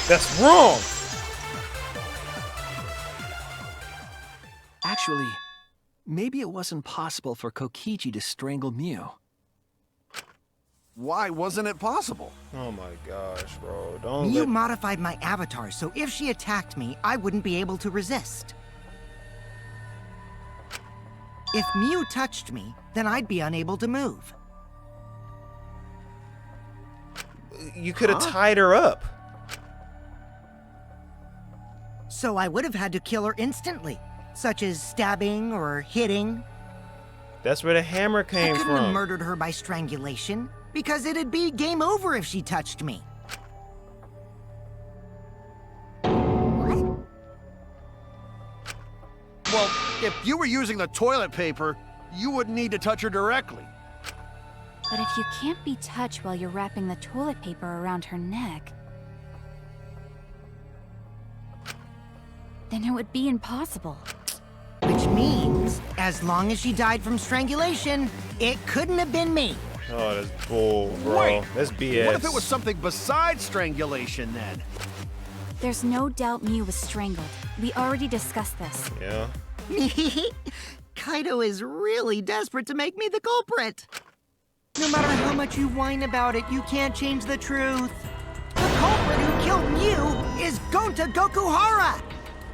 That's wrong!
Actually, maybe it wasn't possible for Kokichi to strangle Miu.
Why wasn't it possible?
Oh my gosh, bro. Don't
Miu
let...
modified my avatar, so if she attacked me, I wouldn't be able to resist. If Miu touched me, then I'd be unable to move.
You could have tied her up.
So I would have had to kill her instantly, such as stabbing or hitting.
That's where the hammer
I
came
couldn't have
from.
murdered her by strangulation, because it'd be game over if she touched me.
Well, if you were using the toilet paper, you wouldn't need to touch her directly.
But if you can't be touched while you're wrapping the toilet paper around her neck, then it would be impossible.
Which means, as long as she died from strangulation, it couldn't have been me.
Oh, that's bull, bro.
Wait,
That's BS.
What if it was something besides strangulation then?
There's no doubt Miu was strangled. We already discussed this.
Yeah.
Kaito is really desperate to make me the culprit. No matter how much you whine about it, you can't change the truth. The culprit who killed Miu is Gonta Gokuhara!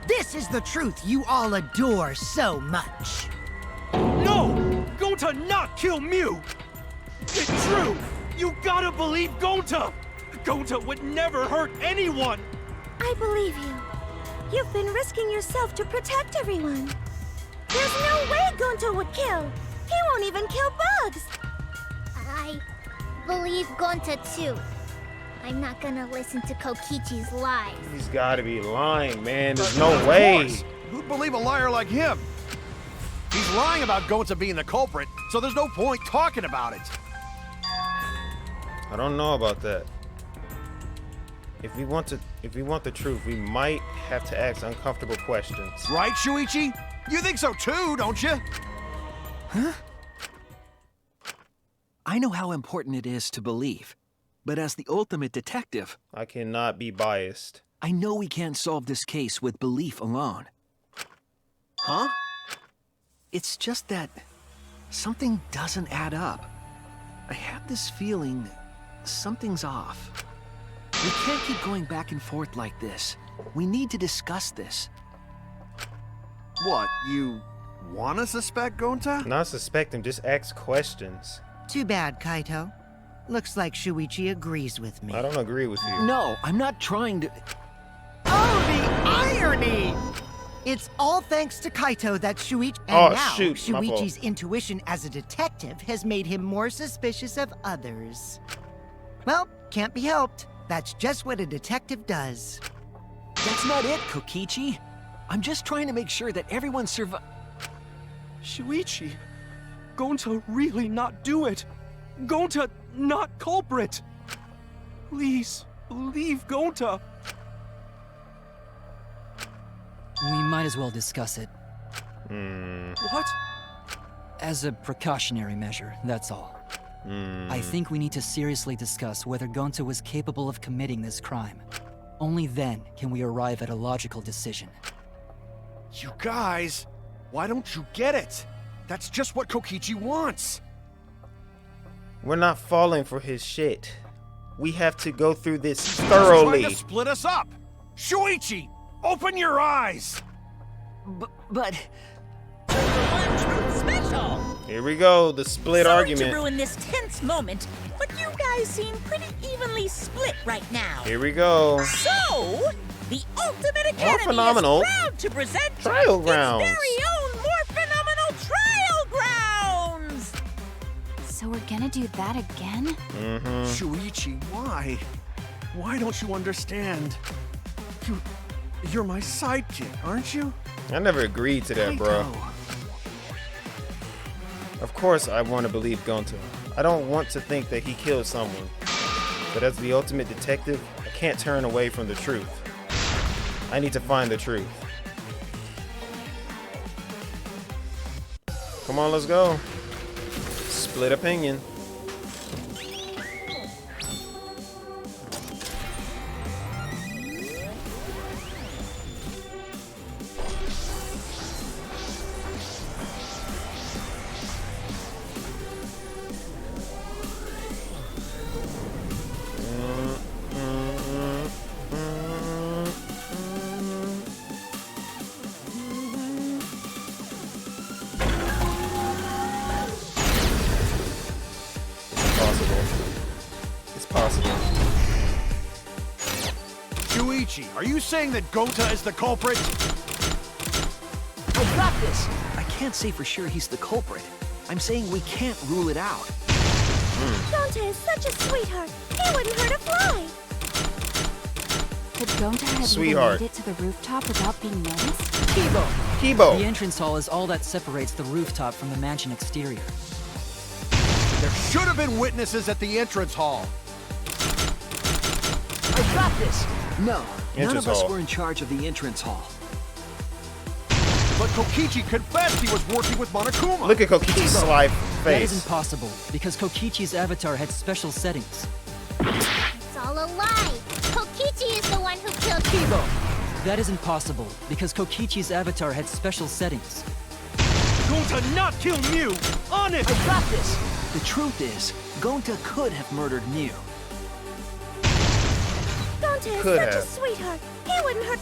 This is the truth you all adore so much.
No! Gonta not kill Miu! It's true! You gotta believe Gonta! Gonta would never hurt anyone!
I believe you. You've been risking yourself to protect everyone. There's no way Gonta would kill. He won't even kill bugs.
I believe Gonta too. I'm not gonna listen to Kokichi's lies.
He's gotta be lying, man. There's no
Of
way.
course. Who'd believe a liar like him? He's lying about Gonta being the culprit, so there's no point talking about it.
I don't know about that. If we want the truth, we might have to ask uncomfortable questions.
Right, Shuichi? You think so too, don't you?
Huh? I know how important it is to believe, but as the ultimate detective,
I cannot be biased.
I know we can't solve this case with belief alone. Huh? It's just that something doesn't add up. I have this feeling something's off. We can't keep going back and forth like this. We need to discuss this.
What, you wanna suspect Gonta?
Not suspect him, just ask questions.
Too bad, Kaito. Looks like Shuichi agrees with me.
I don't agree with you.
No, I'm not trying to...
Oh, the irony! It's all thanks to Kaito that Shuichi... And
Oh,
now,
shoot, my fault.
Shuichi's intuition as a detective has made him more suspicious of others. Well, can't be helped. That's just what a detective does.
That's not it, Kokichi. I'm just trying to make sure that everyone
Shuichi, Gonta really not do it. Gonta not culprit. Please, believe Gonta.
We might as well discuss it.
What?
As a precautionary measure, that's all. I think we need to seriously discuss whether Gonta was capable of committing this crime. Only then can we arrive at a logical decision.
You guys, why don't you get it? That's just what Kokichi wants.
We're not falling for his shit. We have to go through this
He's
thoroughly.
trying to split us up. Shuichi, open your eyes.
But
One truth special.
Here we go, the split
Sorry
argument.
to ruin this tense moment, but you guys seem pretty evenly split right now.
Here we go.
So, the Ultimate Academy
phenomenal.
is proud to present
Trial
its
grounds.
very own more phenomenal trial grounds.
So we're gonna do that again?
Shuichi, why? Why don't you understand? You're my sidekick, aren't you?
I never agreed to that, bro. Of course I want to believe Gonta. I don't want to think that he killed someone. But as the ultimate detective, I can't turn away from the truth. I need to find the truth. Come on, let's go. Split opinion.
Shuichi, are you saying that Gonta is the culprit?
I got this. I can't say for sure he's the culprit. I'm saying we can't rule it out.
Gonta is such a sweetheart. He wouldn't hurt a fly.
Could Gonta have even
Sweetheart.
made it to the rooftop without being noticed?
Kibo.
The entrance hall is all that separates the rooftop from the mansion exterior.
There should have been witnesses at the entrance hall.
I got this. No, none
Entrance
of us
hall.
were in charge of the entrance hall.
But Kokichi confessed he was working with Monokuma.
Look at Kokichi's sly
That isn't
face.
possible, because Kokichi's avatar had special settings.
It's all a lie. Kokichi is the one who killed Kibo.
That isn't possible, because Kokichi's avatar had special settings.
Gonta not kill Mew. Honest.
I got this. The truth is, Gonta could have murdered Mew.
Gonta is
Could
such
have.
a sweetheart. He wouldn't hurt.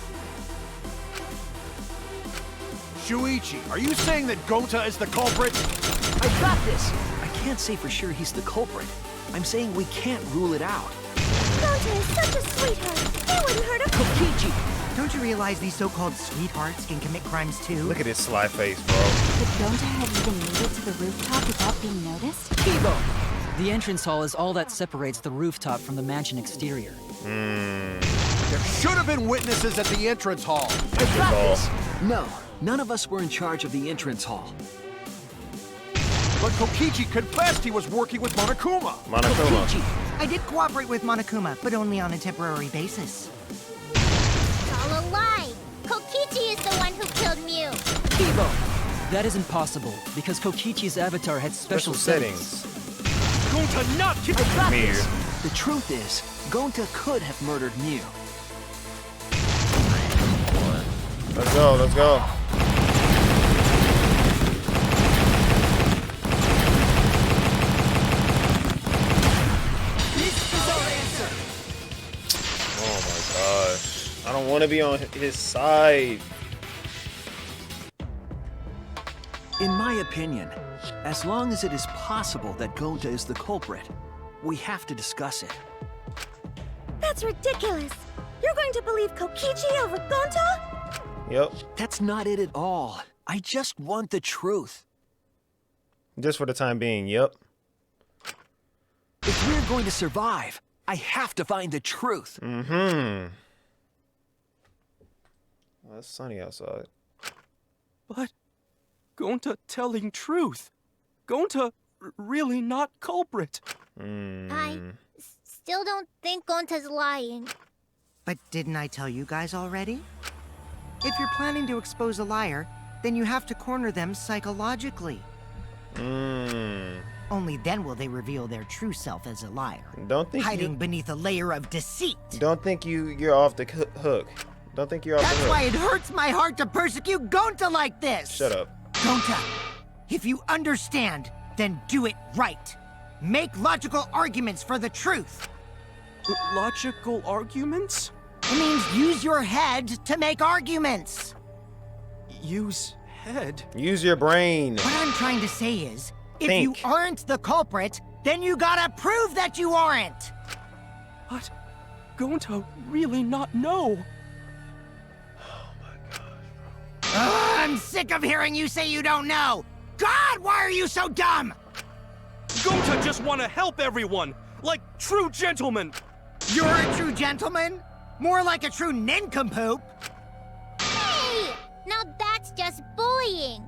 Shuichi, are you saying that Gonta is the culprit?
I got this. I can't say for sure he's the culprit. I'm saying we can't rule it out.
Gonta is such a sweetheart. He wouldn't hurt a.
Kokichi!
Don't you realize these so-called sweethearts can commit crimes too?
Look at his sly face, bro.
Could Gonta have even made it to the rooftop without being noticed?
The entrance hall is all that separates the rooftop from the mansion exterior.
There should have been witnesses at the entrance hall.
I got
hall.
this. No, none of us were in charge of the entrance hall.
But Kokichi confessed he was working with Monokuma.
Monokuma.
Kokichi!
I did cooperate with Monokuma, but only on a temporary basis.
It's all a lie. Kokichi is the one who killed Mew.
That isn't possible, because Kokichi's avatar had special, settings.
Gonta not kill.
I got
Mew.
this. The truth is, Gonta could have murdered Mew.
Let's go, let's go. Oh my gosh. I don't want to be on his side.
In my opinion, as long as it is possible that Gonta is the culprit, we have to discuss it.
That's ridiculous. You're going to believe Kokichi over Gonta?
Yep.
That's not it at all. I just want the truth.
Just for the time being, yep.
If we're going to survive, I have to find the truth.
Well, it's sunny outside.
But Gonta telling truth. Gonta really not culprit.
I still don't think Gonta's lying.
But didn't I tell you guys already? If you're planning to expose a liar, then you have to corner them psychologically. Only then will they reveal their true self as a liar.
Don't think
hiding beneath a layer of deceit.
Don't think you're off the hook. Don't think you're off the hook.
That's why it hurts my heart to persecute Gonta like this.
Shut up.
Gonta, if you understand, then do it right. Make logical arguments for the truth.
Logical arguments?
It means use your head to make arguments.
Use head?
Use your brain.
What I'm trying to say is, if
Think.
you aren't the culprit, then you gotta prove that you aren't.
But Gonta really not know.
I'm sick of hearing you say you don't know. God, why are you so dumb?
Gonta just want to help everyone, like true gentlemen.
You're a true gentleman? More like a true nincompoop.
Hey! Now that's just bullying.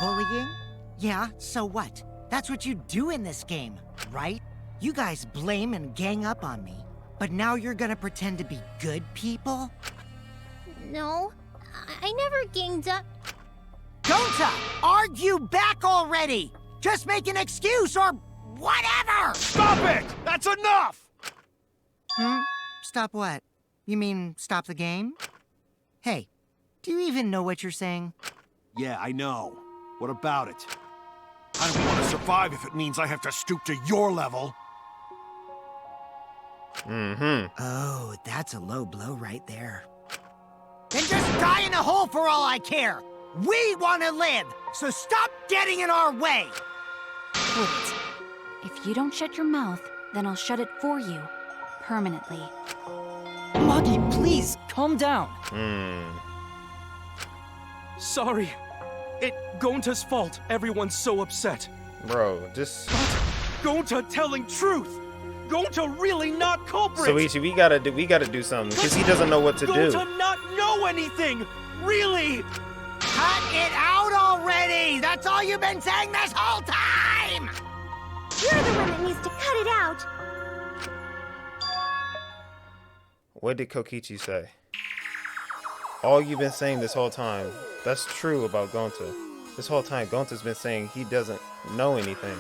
Bullying? Yeah, so what? That's what you do in this game, right? You guys blame and gang up on me, but now you're gonna pretend to be good people?
No, I never ganged up.
Gonta, argue back already! Just make an excuse or whatever!
Stop it! That's enough!
Stop what? You mean stop the game? Hey, do you even know what you're saying?
Yeah, I know. What about it? I don't want to survive if it means I have to stoop to your level.
Oh, that's a low blow right there. Then just die in a hole for all I care! We want to live, so stop getting in our way!
Wait. If you don't shut your mouth, then I'll shut it for you. Permanently.
Muggy, please, calm down.
Sorry. It Gonta's fault everyone's so upset.
Bro, just...
Gonta telling truth. Gonta really not culprit.
Soichi, we gotta do something, because he doesn't know what to do.
Gonta not know anything. Really.
Cut it out already! That's all you've been saying this whole time!
You're the one that needs to cut it out.
What did Kokichi say? All you've been saying this whole time, that's true about Gonta. This whole time, Gonta's been saying he doesn't know anything.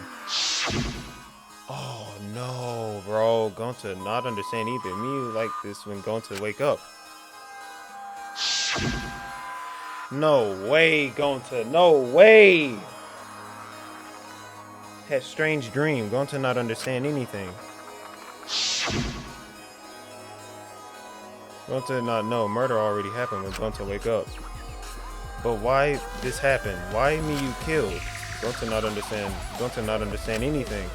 Oh no, bro. Gonta not understand either. Me like this when Gonta wake up. No way, Gonta. No way. Had strange dream. Gonta not understand anything. Gonta not know murder already happened when Gonta wake up. But why this happened? Why me you killed? Gonta not understand. Gonta not understand anything.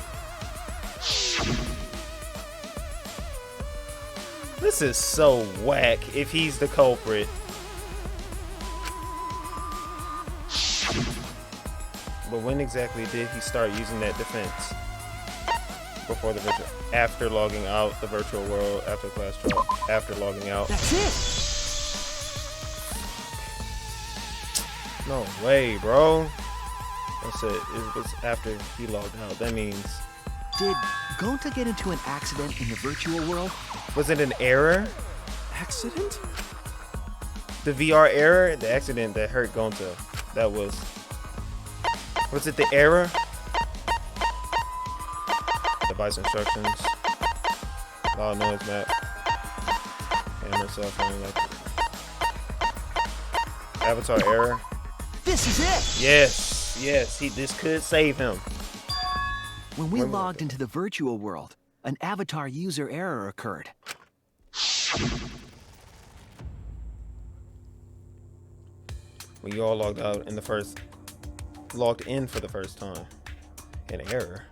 This is so whack if he's the culprit. But when exactly did he start using that defense? Before the virtual, after logging out the virtual world, after class trial, after logging out.
That's it!
No way, bro. That's it. It was after he logged out. That means...
Did Gonta get into an accident in the virtual world?
Was it an error?
Accident?
The VR error? The accident that hurt Gonta. That was... Was it the error? Device instructions. Loud noise map. Camera, cell phone, like... Avatar error.
This is it!
Yes, yes, this could save him.
When we logged into the virtual world, an avatar user error occurred.
When you all logged out in the first... Logged in for the first time. An error.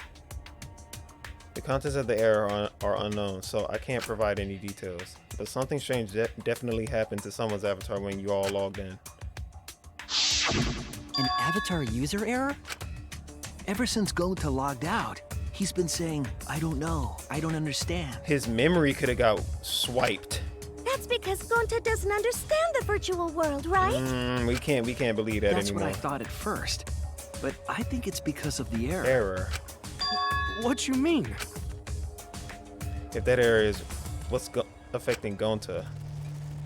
The contents of the error are unknown, so I can't provide any details. But something strange definitely happened to someone's avatar when you all logged in.
An avatar user error?
Ever since Gonta logged out, He's been saying, I don't know, I don't understand.
His memory could have got swiped.
That's because Gonta doesn't understand the virtual world, right?
We can't believe that
That's
anymore.
what I thought at first. But I think it's because of the error.
Error.
What you mean?
If that error is what's affecting Gonta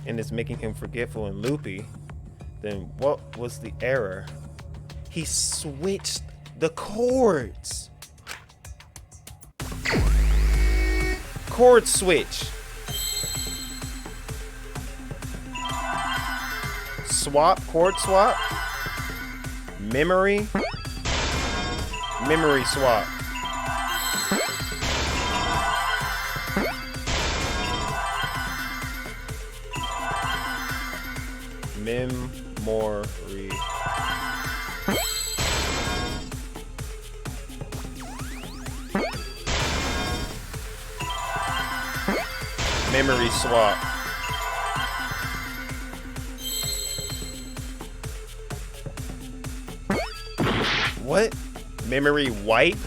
and it's making him forgetful and loopy, then what was the error? He switched the chords. Chord switch. Swap, chord swap. Memory swap. Memory. Memory swap. What? Memory wipe?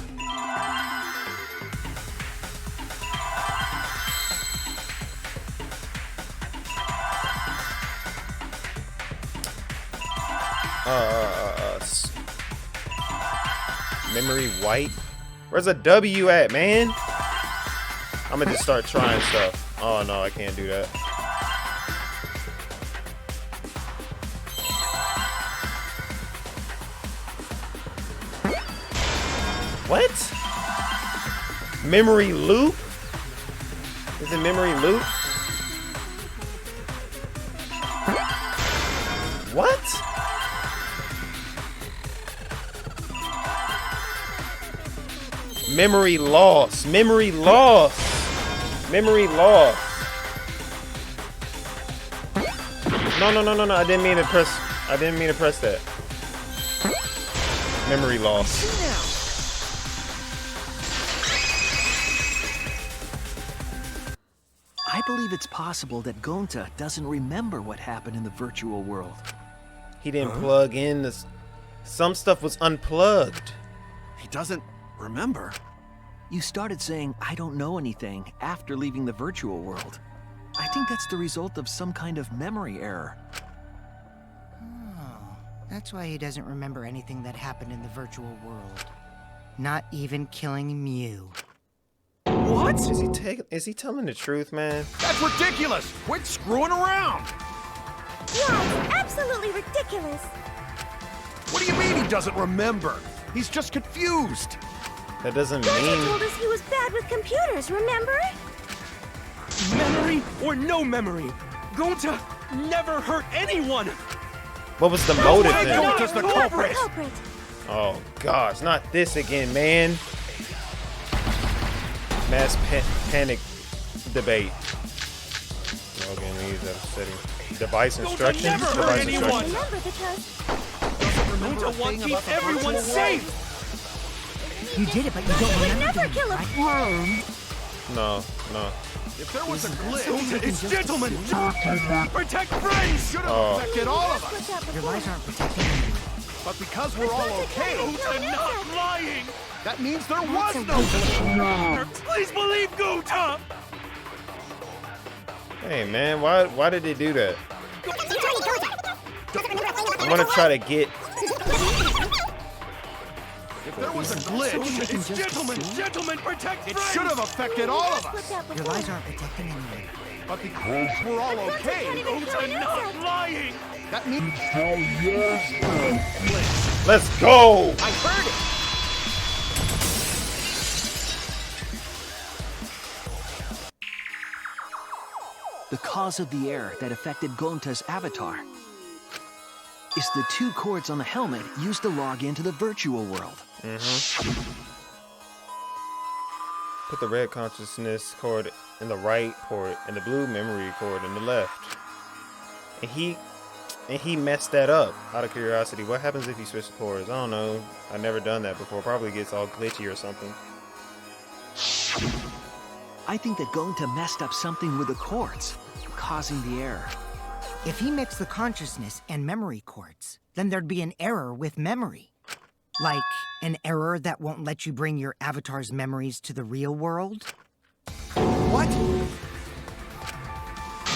Memory wipe? Where's a W at, man? I'm gonna just start trying stuff. Oh no, I can't do that. What? Memory loop? Is it memory loop? What? Memory loss. Memory loss. Memory loss. No. I didn't mean to press that. Memory loss.
I believe it's possible that Gonta doesn't remember what happened in the virtual world.
He didn't plug in this. Some stuff was unplugged.
He doesn't remember.
You started saying, I don't know anything after leaving the virtual world. I think that's the result of some kind of memory error.
Oh, that's why he doesn't remember anything that happened in the virtual world. Not even killing Mew.
What? Is he telling the truth, man?
That's ridiculous! Quit screwing around!
Yeah, it's absolutely ridiculous.
What do you mean he doesn't remember? He's just confused.
That doesn't
Gonta
mean...
told us he was bad with computers, remember?
Memory or no memory, Gonta never hurt anyone!
What was the motive
why
then?
Gonta's the culprit!
Oh gosh, not this again, man. Mass panic debate. Login leaves that setting. Device instructions?
never hurt
Device
anyone.
instructions.
Gonta wants to keep everyone safe!
You did it, but you don't remember
Never
doing it,
kill a
right?
clone.
No.
If there was a glitch,
Gonta is gentlemen! Protect friends!
should have affected all of us.
Your lies aren't protecting you.
But because we're all okay,
Gonta not lying!
that means there was no glitch.
Please believe Gonta!
Hey man, why did they do that? I'm gonna try to get...
If there was a glitch,
It's gentlemen, protect
it
friends!
should have affected all of us.
Your lies aren't protecting anyone.
But because we're all okay,
Gonta not lying!
that means
Let's go!
I heard it.
The cause of the error that affected Gonta's avatar is the two cords on the helmet used to log into the virtual world.
Put the red consciousness cord in the right port and the blue memory cord in the left. And he messed that up. Out of curiosity, what happens if you switch the cords? I don't know. I've never done that before. Probably gets all glitchy or something.
I think that Gonta messed up something with the cords, causing the error.
If he mixed the consciousness and memory cords, then there'd be an error with memory. Like, An error that won't let you bring your avatar's memories to the real world?
What?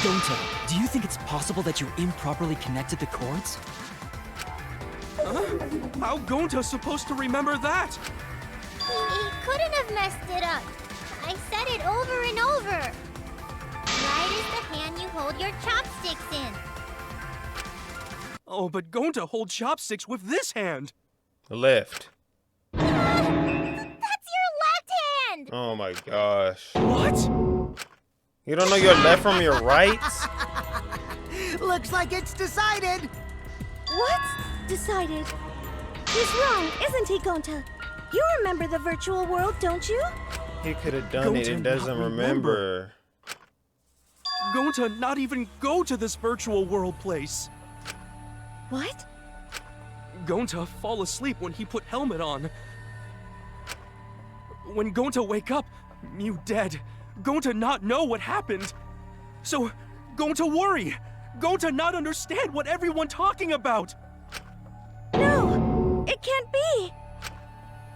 Gonta, do you think it's possible that you improperly connected the cords?
How Gonta's supposed to remember that?
He couldn't have messed it up. I said it over and over. Right is the hand you hold your chopsticks in.
Oh, but Gonta holds chopsticks with this hand.
Left.
That's your left hand!
Oh my gosh.
What?
You don't know your left from your right?
Looks like it's decided.
What? Decided. He's wrong, isn't he, Gonta? You remember the virtual world, don't you?
He could have done it and doesn't remember.
Gonta not even go to this virtual world place.
What?
Gonta fall asleep when he put helmet on. When Gonta wake up, Mew dead. Gonta not know what happened. So, Gonta worry. Gonta not understand what everyone talking about.
No, it can't be.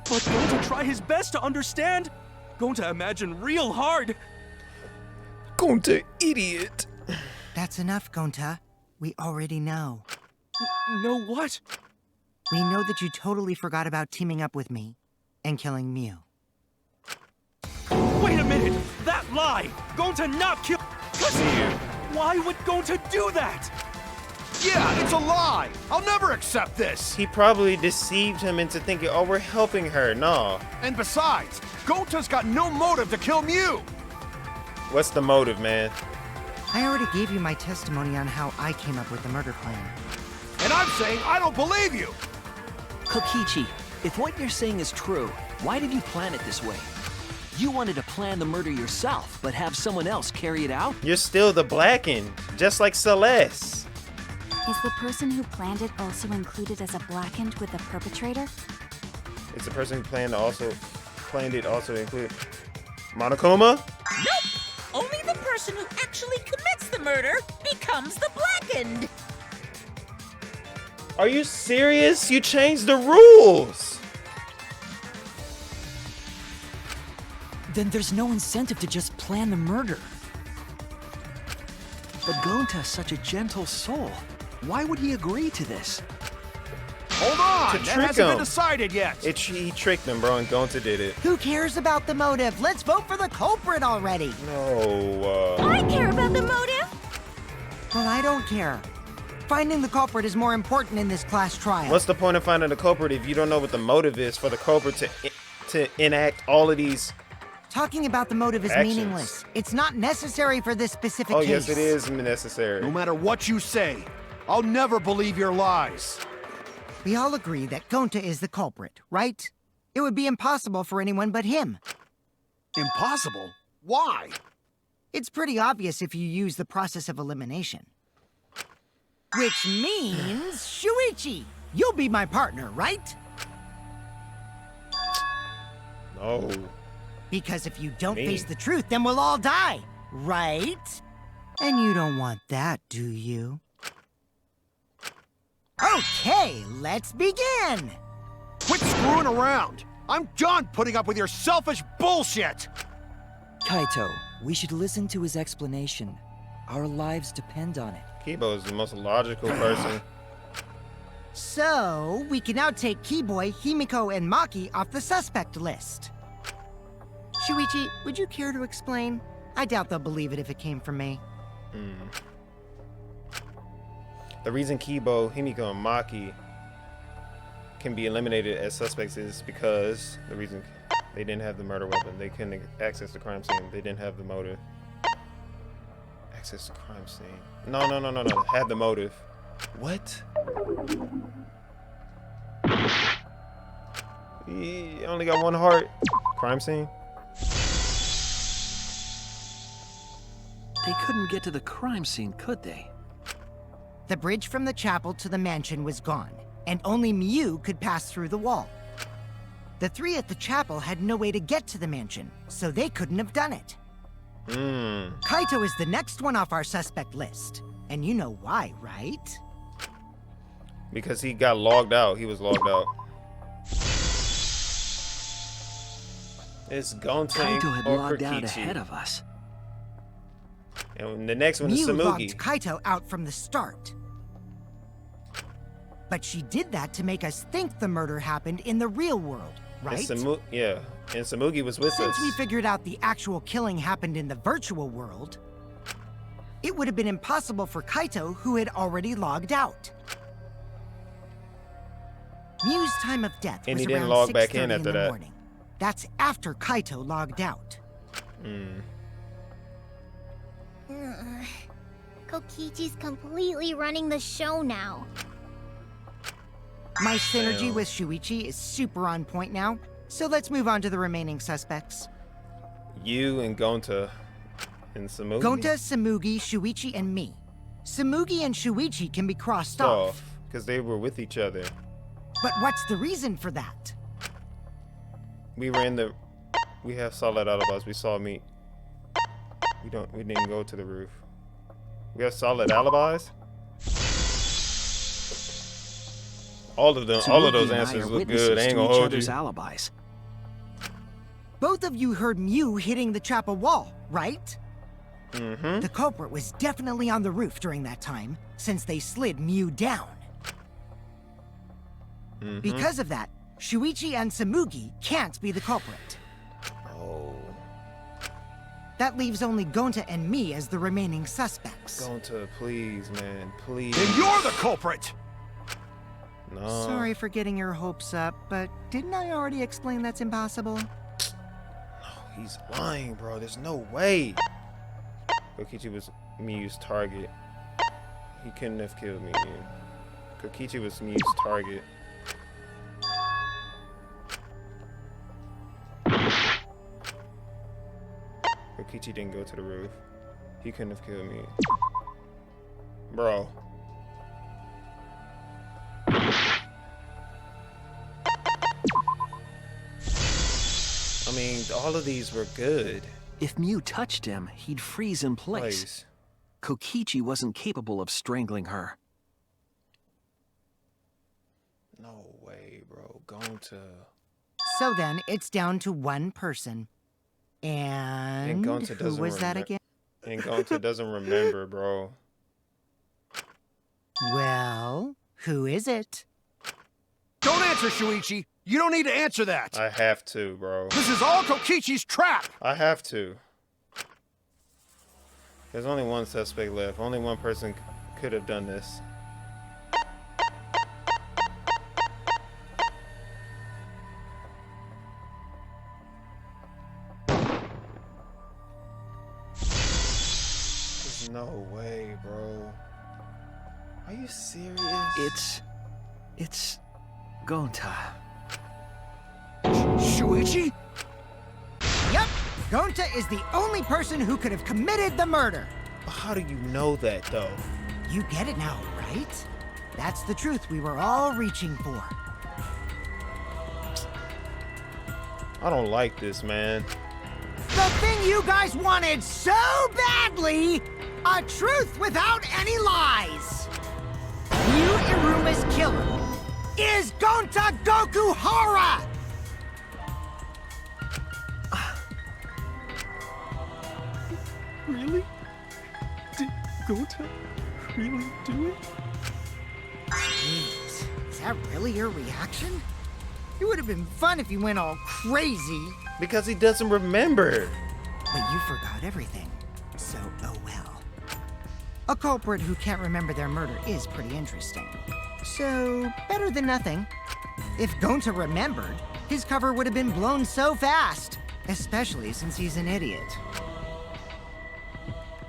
But Gonta try his best to understand. Gonta imagine real hard.
Gonta, idiot.
That's enough, Gonta. We already know.
Know what?
We know that you totally forgot about teaming up with me and killing Mew.
Wait a minute! That lie! Gonta not kill. Why would Gonta do that?
Yeah, it's a lie! I'll never accept this!
He probably deceived him into thinking, oh, we're helping her. No.
And besides, Gonta's got no motive to kill Mew!
What's the motive, man?
I already gave you my testimony on how I came up with the murder plan.
And I'm saying I don't believe you!
Kokichi, if what you're saying is true, why did you plan it this way? You wanted to plan the murder yourself, but have someone else carry it out?
You're still the Blackened, just like Celeste.
Is the person who planned it also included as a Blackened with the perpetrator?
It's the person who planned it also include Monokuma?
Nope! Only the person who actually commits the murder becomes the Blackened.
Are you serious? You changed the rules.
Then there's no incentive to just plan the murder.
But Gonta's such a gentle soul. Why would he agree to this?
Hold on!
To
That
trick
hasn't
him.
been decided yet!
He tricked him, bro, and Gonta did it.
Who cares about the motive? Let's vote for the culprit already.
No.
I care about the motive.
Well, I don't care. Finding the culprit is more important in this class trial.
What's the point of finding the culprit if you don't know what the motive is for the culprit to enact all of these?
Talking about the motive is
actions?
meaningless. It's not necessary for this specific
Oh,
case.
yes, it is necessary.
No matter what you say, I'll never believe your lies.
We all agree that Gonta is the culprit, right? It would be impossible for anyone but him.
Impossible? Why?
It's pretty obvious if you use the process of elimination. Which means, Shuichi, you'll be my partner, right?
No.
Because if you don't
Me?
face the truth, then we'll all die, right? And you don't want that, do you? Okay, let's begin!
Quit screwing around! I'm done putting up with your selfish bullshit!
Kaito, we should listen to his explanation. Our lives depend on it.
Kibo is the most logical person.
So, we can now take Keyboy, Himiko, and Maki off the suspect list. Shuichi, would you care to explain? I doubt they'll believe it if it came from me.
The reason Kibo, Himiko, and Maki can be eliminated as suspects is because the reason they didn't have the murder weapon. They couldn't access the crime scene. They didn't have the motive. Access the crime scene. No. Had the motive. What? He only got one heart. Crime scene?
They couldn't get to the crime scene, could they?
The bridge from the chapel to the mansion was gone, and only Mew could pass through the wall. The three at the chapel had no way to get to the mansion, so they couldn't have done it. Kaito is the next one off our suspect list, and you know why, right?
Because he got logged out. He was logged out. It's Gonta
Kaito had
or
logged out
Kokichi.
ahead of us.
And the next one is
Mew
Samugi.
logged Kaito out from the start. But she did that to make us think the murder happened in the real world, right?
And and Samugi was with
Since
us.
we figured out the actual killing happened in the virtual world, it would have been impossible for Kaito, who had already logged out. Mew's time of death
And
was
he didn't
around
log back in
6:30
after
the
that.
morning. That's after Kaito logged out.
Kokichi's completely running the show now.
My synergy
Damn.
with Shuichi is super on point now, so let's move on to the remaining suspects.
You and Gonta and Samugi.
Gonta, Samugi, Shuichi, and me. Samugi and Shuichi can be crossed off.
because they were with each other.
But what's the reason for that?
We have solid alibis. We saw meat. We didn't go to the roof. We have solid alibis? All of those
Samugi and I
answers
are
look
witnesses
good. I ain't
to
gonna
each
hold
other's
you.
alibis.
Both of you heard Mew hitting the chapel wall, right?
Mm-hmm.
The culprit was definitely on the roof during that time, since they slid Mew down.
Mm-hmm.
Because of that, Shuichi and Samugi can't be the culprit.
Oh.
That leaves only Gonta and me as the remaining suspects.
Gonta, please, man. Please.
Then you're the culprit!
No.
Sorry for getting your hopes up, but didn't I already explain that's impossible?
He's lying, bro. There's no way. Kokichi was Mew's target. He couldn't have killed me. Kokichi was Mew's target. Kokichi didn't go to the roof. He couldn't have killed me. Bro. I mean, all of these were good.
If Mew touched him, he'd freeze in place. Kokichi wasn't capable of strangling her.
No way, bro. Gonta.
So then, it's down to one person. And
Gonta
who
doesn't
was that
remem-
again?
And Gonta doesn't remember, bro.
Well, who is it?
Don't answer, Shuichi! You don't need to answer that!
I have to, bro.
This is all Kokichi's trap!
I have to. There's only one suspect left. Only one person could have done this. There's no way, bro. Are you serious?
It's Gonta.
Shuichi?
Yep, Gonta is the only person who could have committed the murder.
How do you know that, though?
You get it now, right? That's the truth we were all reaching for.
I don't like this, man.
The thing you guys wanted so badly! A truth without any lies! Mew Iruma's killer is Gonta Gokuhara!
Really? Did Gonta really do it?
Jeez, is that really your reaction? It would have been fun if you went all crazy.
Because he doesn't remember.
But you forgot everything, so oh well. A culprit who can't remember their murder is pretty interesting. So, better than nothing. If Gonta remembered, his cover would have been blown so fast. Especially since he's an idiot.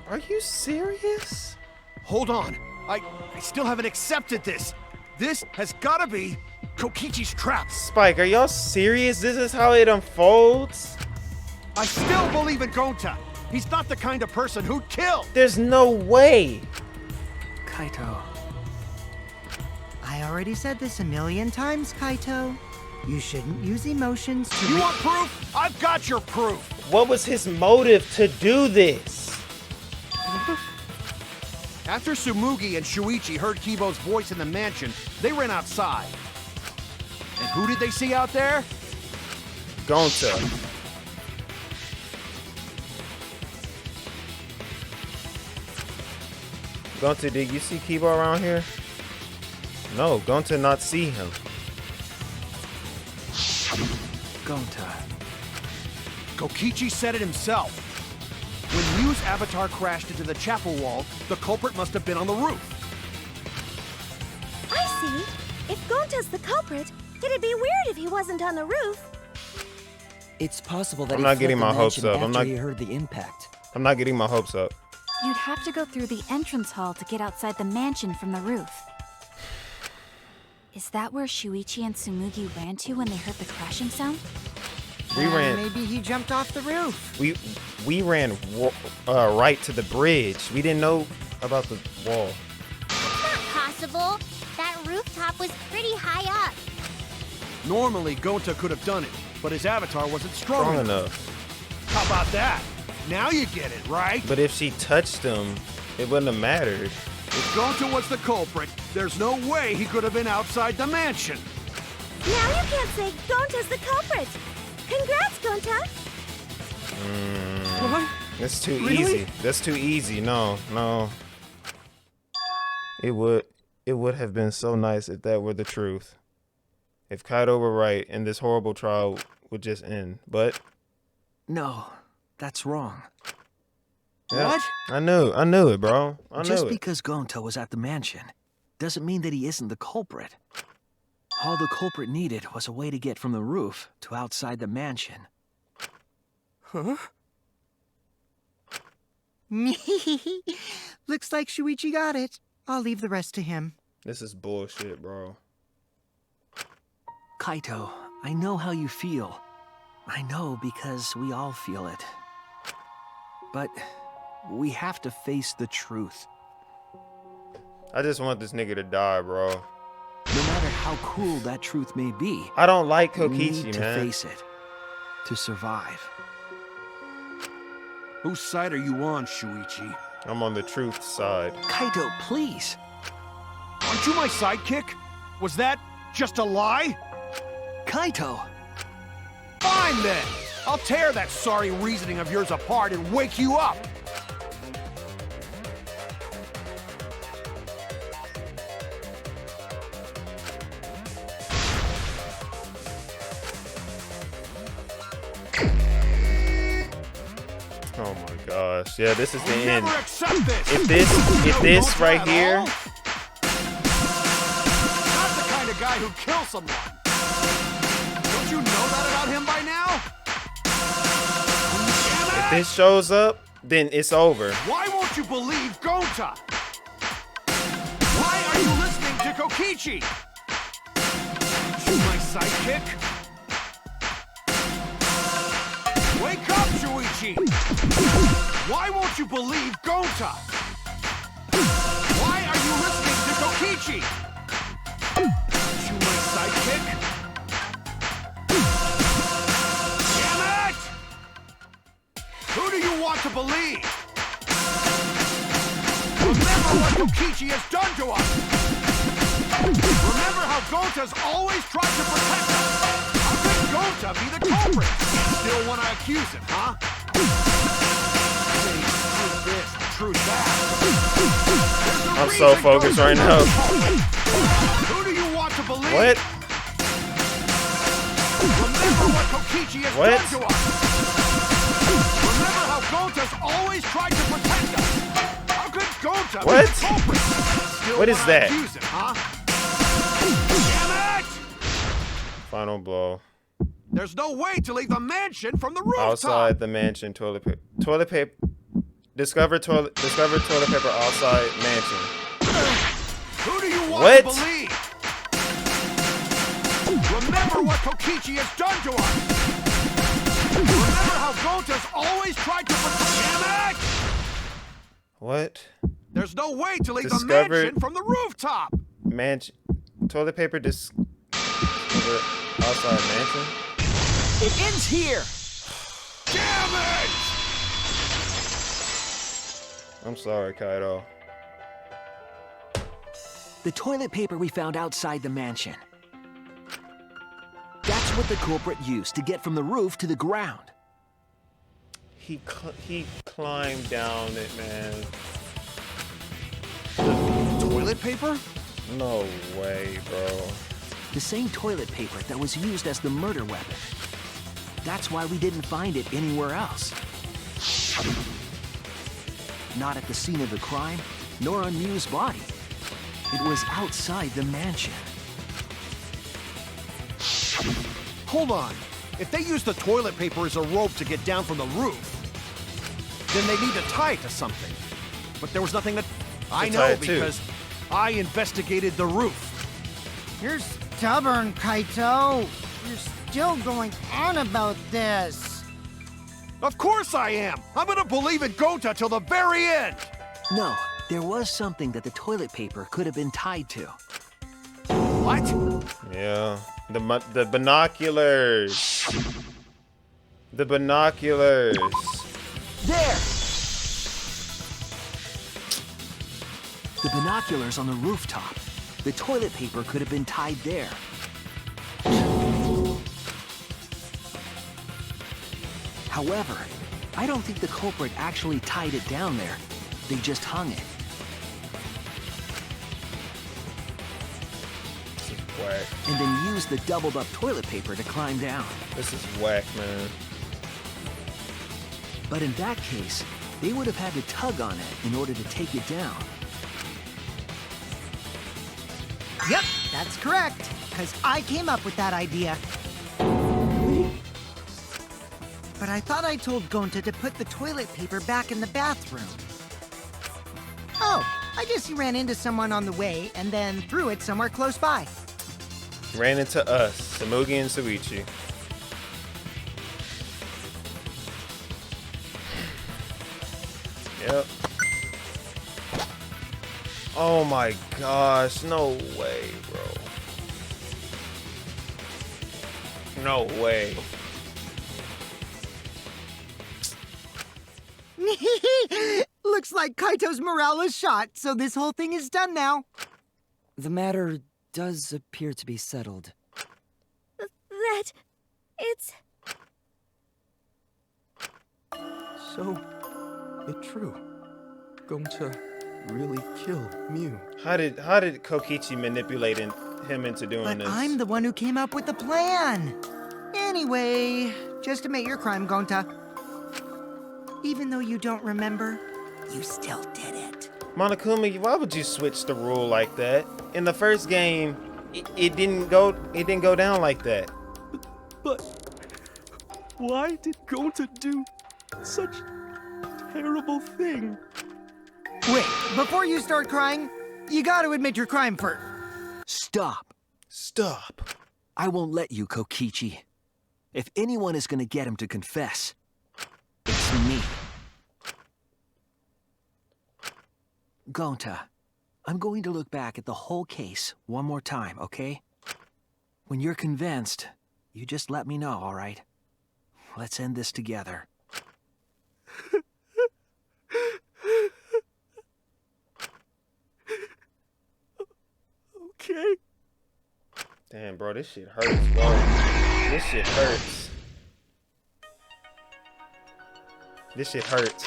Are you serious?
Hold on. I still haven't accepted this. This has gotta be Kokichi's trap.
Spike, are y'all serious? This is how it unfolds?
I still believe in Gonta. He's not the kind of person who'd kill.
There's no way.
Kaito.
I already said this a million times, Kaito. You shouldn't use emotions to
You want proof? I've got your proof.
What was his motive to do this?
After Sumugi and Shuichi heard Kibo's voice in the mansion, they ran outside. And who did they see out there?
Gonta. Gunter, did you see Kibo around here? No, Gunter not see him.
Gonta.
Kokichi said it himself. When Miu's avatar crashed into the chapel wall, the culprit must have been on the roof.
I see. If Gonta's the culprit, it'd be weird if he wasn't on the roof.
It's possible that
I'm
he
not
fled
getting
the
my hopes
mansion
up.
after he heard the impact.
I'm not getting my hopes up.
You'd have to go through the entrance hall to get outside the mansion from the roof. Is that where Shuichi and Tsumugi ran to when they heard the crashing sound?
We ran.
Maybe he jumped off the roof.
We ran right to the bridge. We didn't know about the wall.
Not possible. That rooftop was pretty high up.
Normally, Gonta could have done it, but his avatar wasn't strong
Strong
enough.
enough.
How about that? Now you get it, right?
But if she touched him, it wouldn't have mattered.
If Gonta was the culprit, there's no way he could have been outside the mansion.
Now you can't say Gonta's the culprit. Congrats, Gonta.
What?
That's too
Really?
easy. That's too easy. No. It would have been so nice if that were the truth. If Kaido were right and this horrible trial would just end. But
No, that's wrong.
yeah,
What?
I knew it, bro. I
Just
knew it.
because Gonta was at the mansion doesn't mean that he isn't the culprit. All the culprit needed was a way to get from the roof to outside the mansion.
Huh? Looks like Shuichi got it. I'll leave the rest to him.
This is bullshit, bro.
Kaito, I know how you feel. I know because we all feel it. But we have to face the truth.
I just want this nigga to die, bro.
No matter how cruel that truth may be,
I don't like
we
Kokichi,
need to
man.
face it. To survive.
Whose side are you on, Shuichi?
I'm on the truth side.
Kaito, please.
Aren't you my sidekick? Was that just a lie?
Kaito!
Fine then! I'll tear that sorry reasoning of yours apart and wake you up!
Oh my gosh. Yeah, this is the
I'll
end.
never accept this!
If this
Gonta
right
at
here,
all? Not the kind of guy who kills someone. Don't you know that about him by now? Damn
if
it!
this shows up, then it's over.
Why won't you believe Gonta? Why are you listening to Kokichi? You my sidekick? Wake up, Shuichi! Why won't you believe Gonta? Why are you listening to Kokichi? You my sidekick? Damn it! Who do you want to believe? Remember what Kokichi has done to us! Remember how Gonta's always tried to protect us! How could Gonta be the culprit? Still want to accuse him, huh? Say truth this, truth that. There's a
I'm so
reason
focused
Gonta's
right now.
the culprit. Who do you want to believe?
What?
Remember what Kokichi has
What?
done to us! Remember how Gonta's always tried to protect us! How could Gonta be
What?
the culprit? Still
What is
wanna
that?
accuse him, huh? Damn it!
Final blow.
There's no way to leave the mansion from the rooftop!
Outside the mansion, toilet paper. Toilet paper. Discover toilet paper outside mansion.
Who do you want
What?
to believe? Remember what Kokichi has done to us! Remember how Gonta's always tried to protect... Damn it!
What?
There's no way to leave the
Discovered-
mansion from the rooftop!
Mansion. Toilet paper discover outside mansion.
It ends here!
Damn it!
I'm sorry, Kaido.
The toilet paper we found outside the mansion. That's what the culprit used to get from the roof to the ground.
He climbed down it, man.
toilet paper?
No way, bro.
The same toilet paper that was used as the murder weapon. That's why we didn't find it anywhere else. Not at the scene of the crime, nor on Mew's body. It was outside the mansion.
Hold on. If they used the toilet paper as a rope to get down from the roof, then they need to tie it to something. But there was nothing that... I
tie
know
it to.
because I investigated the roof.
You're stubborn, Kaito. You're still going on about this.
Of course I am! I'm gonna believe in Gonta till the very end!
No, there was something that the toilet paper could have been tied to.
What?
Yeah. The binoculars. The binoculars.
There! The binoculars on the rooftop. The toilet paper could have been tied there. However, I don't think the culprit actually tied it down there. They just hung it.
This is whack.
And then used the doubled up toilet paper to climb down.
This is whack, man.
But in that case, they would have had to tug on it in order to take it down.
Yep, that's correct. Because I came up with that idea. But I thought I told Gonta to put the toilet paper back in the bathroom. Oh, I guess he ran into someone on the way and then threw it somewhere close by.
Ran into us, Samugi and Suichi. Yep. Oh my gosh, no way, bro. No way.
Looks like Kaito's morale is shot, so this whole thing is done now.
The matter does appear to be settled.
That... it's...
So, it's true. Gonta really killed Mew.
How did Kokichi manipulate him into doing
But
this?
I'm the one who came up with the plan. Anyway, just admit your crime, Gonta. Even though you don't remember, you still did it.
Monokuma, why would you switch the rule like that? In the first game, it didn't go down like that.
But why did Gonta do such a terrible thing?
Wait, before you start crying, you gotta admit your crime first.
Stop.
Stop.
I won't let you, Kokichi. If anyone is gonna get him to confess, it's me. Gonta, I'm going to look back at the whole case one more time, okay? When you're convinced, you just let me know, all right? Let's end this together.
Okay.
Damn, bro, this shit hurts, bro. This shit hurts. This shit hurts.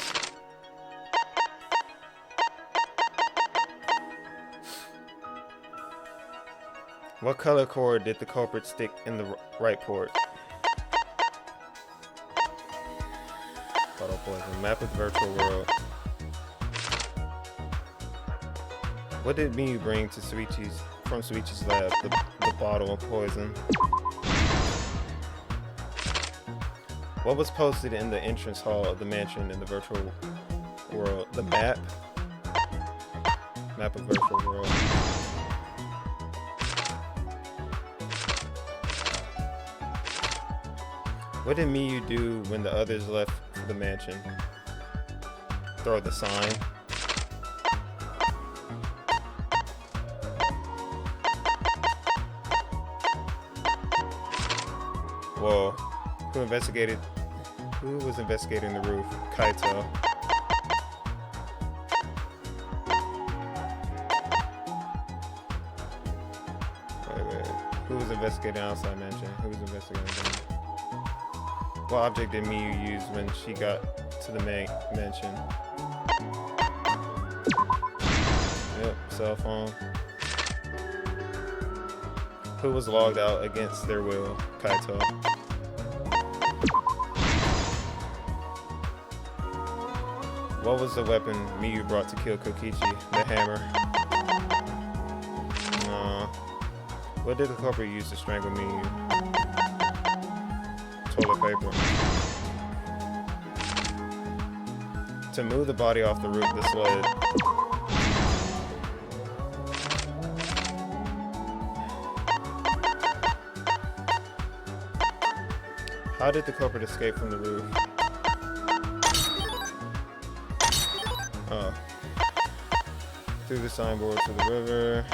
What color cord did the culprit stick in the right port? Bottle poison. Map of the virtual world. What did Miyu bring to from Suichi's lab? The bottle of poison. What was posted in the entrance hall of the mansion in the virtual world? The map? Map of virtual world. What did Miyu do when the others left the mansion? Throw the sign. Whoa. Who was investigating the roof? Kaito. Wait. Who was investigating outside mansion? Who was investigating them? What object did Miyu use when she got to the main mansion? Yep, cell phone. Who was logged out against their will? Kaito. What was the weapon Miyu brought to kill Kokichi? The hammer. What did the culprit use to strangle Miyu? Toilet paper. To move the body off the roof, the sled. How did the culprit escape from the roof? Through the signboard to the river.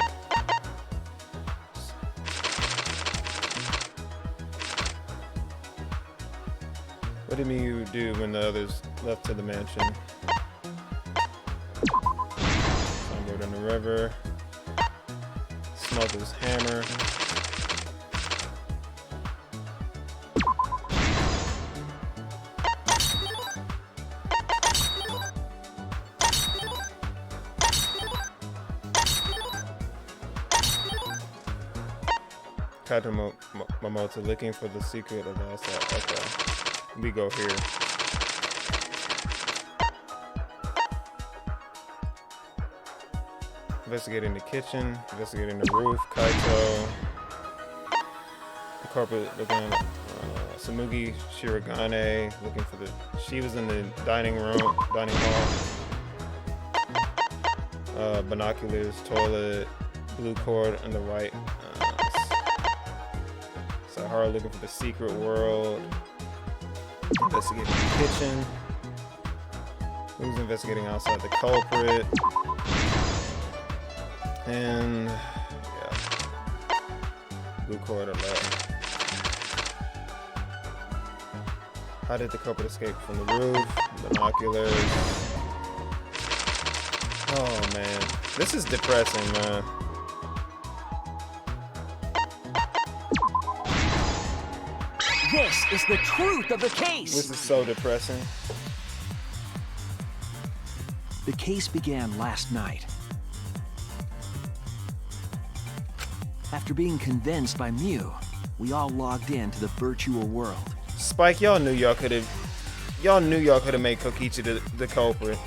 What did Miyu do when the others left to the mansion? Signboard in the river. Smuggler's hammer. Momota looking for the secret of the outside. Okay, we go here. Investigating the kitchen, investigating the roof. Kaito. The carpet looking. Samugi Shirogane looking for the. She was in the dining hall. Binoculars, toilet, blue cord on the right. Sahara looking for the secret world. Investigating the kitchen. Who's investigating outside the culprit? And yeah, blue cord on left. How did the culprit escape from the roof? Binoculars. Oh man, this is depressing, man.
This is the truth of the case!
This is so depressing.
The case began last night. After being convinced by Mew, we all logged into the virtual world.
Spike, y'all knew y'all could have made Kokichi the culprit.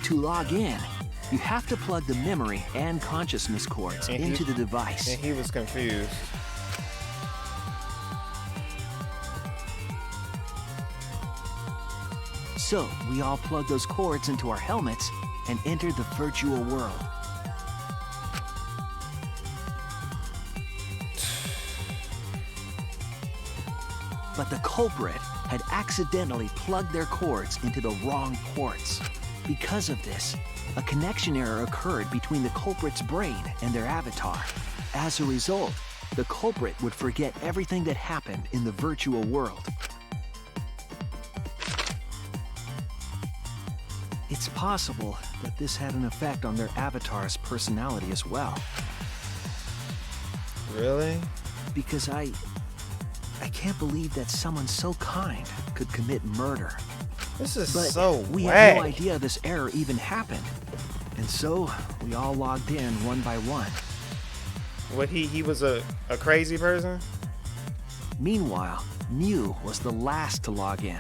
To log in, you have to plug the memory and consciousness cords into the device.
And he was confused.
So, we all plugged those cords into our helmets and entered the virtual world. But the culprit had accidentally plugged their cords into the wrong ports. Because of this, a connection error occurred between the culprit's brain and their avatar. As a result, the culprit would forget everything that happened in the virtual world. It's possible that this had an effect on their avatar's personality as well.
Really?
Because I can't believe that someone so kind could commit murder.
This is
But
so
we
whack.
had no idea this error even happened. And so, we all logged in one by one.
What, he was a crazy person?
Meanwhile, Mew was the last to log in.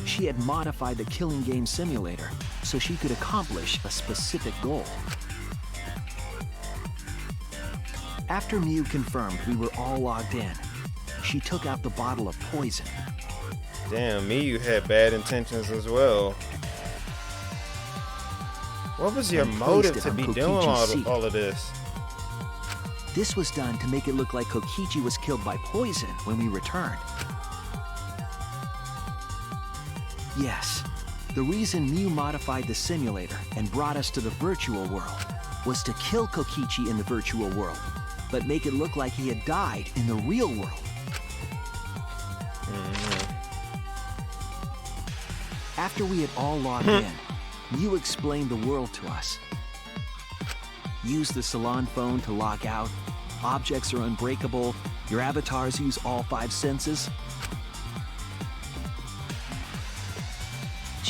She had modified the killing game simulator so she could accomplish a specific goal. After Mew confirmed we were all logged in, she took out the bottle of poison.
Damn, Miyu had bad intentions as well. What was your
And
motive
placed
to
it
be
on
doing
Kokichi's seat.
all of this?
This was done to make it look like Kokichi was killed by poison when we returned. Yes, the reason Mew modified the simulator and brought us to the virtual world was to kill Kokichi in the virtual world, but make it look like he had died in the real world. After we had all logged in, Mew explained the world to us. Use the salon phone to log out. Objects are unbreakable. Your avatars use all 5 senses.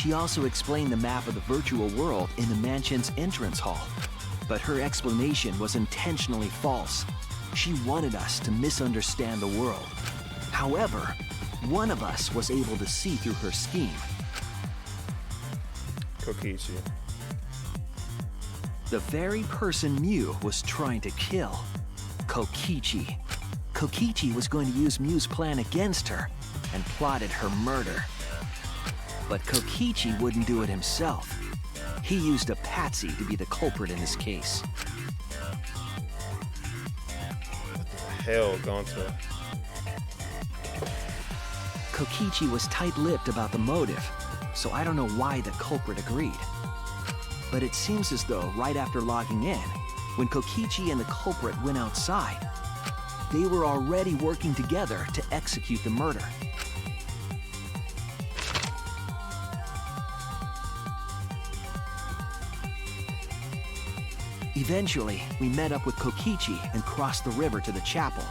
She also explained the map of the virtual world in the mansion's entrance hall. But her explanation was intentionally false. She wanted us to misunderstand the world. However, one of us was able to see through her scheme.
Kokichi.
The very person Mew was trying to kill. Kokichi. Kokichi was going to use Mew's plan against her and plotted her murder. But Kokichi wouldn't do it himself. He used a patsy to be the culprit in this case.
What the hell, Gonta?
Kokichi was tight-lipped about the motive, so I don't know why the culprit agreed. But it seems as though right after logging in, when Kokichi and the culprit went outside, they were already working together to execute the murder. Eventually, we met up with Kokichi and crossed the river to the chapel.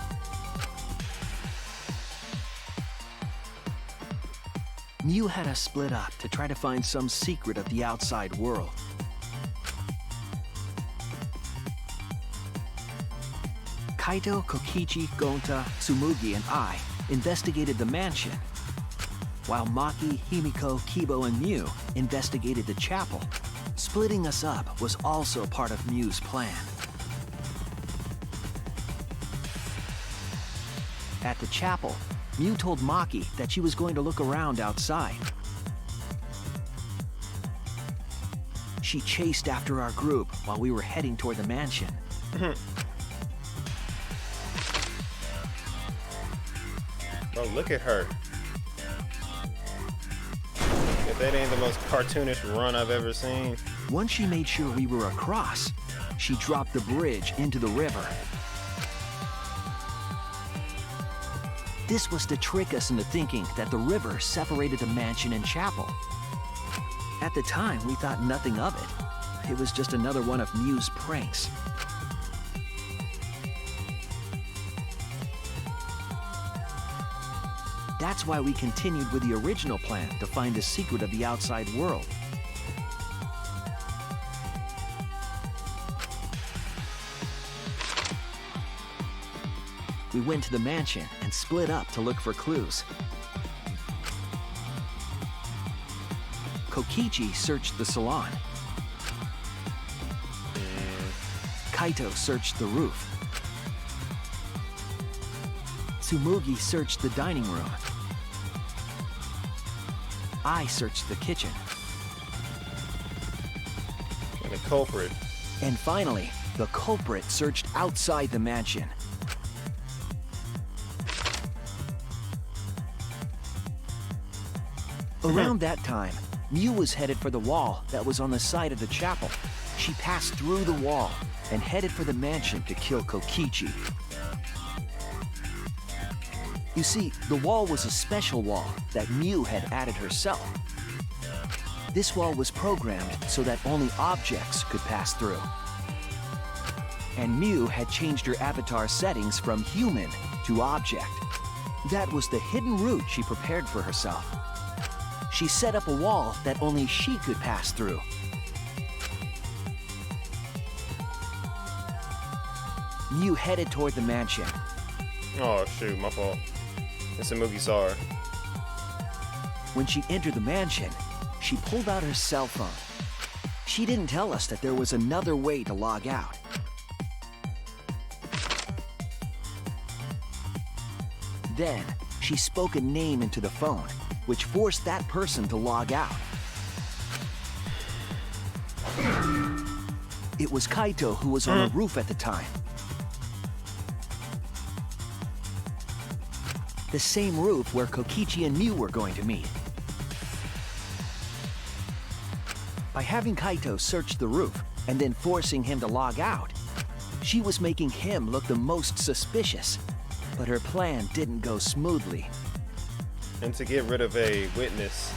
Mew had us split up to try to find some secret of the outside world. Kaito, Kokichi, Gonta, Tsumugi, and I investigated the mansion, while Maki, Himiko, Kibo, and Mew investigated the chapel. Splitting us up was also part of Mew's plan. At the chapel, Mew told Maki that she was going to look around outside. She chased after our group while we were heading toward the mansion.
Oh, look at her. If that ain't the most cartoonish run I've ever seen.
Once she made sure we were across, she dropped the bridge into the river. This was to trick us into thinking that the river separated the mansion and chapel. At the time, we thought nothing of it. It was just another one of Mew's pranks. That's why we continued with the original plan to find the secret of the outside world. We went to the mansion and split up to look for clues. Kokichi searched the salon. Kaito searched the roof. Tsumugi searched the dining room. I searched the kitchen.
And the culprit.
And finally, the culprit searched outside the mansion. Around that time, Mew was headed for the wall that was on the side of the chapel. She passed through the wall and headed for the mansion to kill Kokichi. You see, the wall was a special wall that Mew had added herself. This wall was programmed so that only objects could pass through. And Mew had changed her avatar settings from human to object. That was the hidden route she prepared for herself. She set up a wall that only she could pass through. Mew headed toward the mansion.
Oh shoot, my fault. It's a movie saw her.
When she entered the mansion, she pulled out her cell phone. She didn't tell us that there was another way to log out. Then, she spoke a name into the phone, which forced that person to log out. It was Kaito who was on the roof at the time. The same roof where Kokichi and Mew were going to meet. By having Kaito search the roof and then forcing him to log out, she was making him look the most suspicious. But her plan didn't go smoothly.
And to get rid of a witness.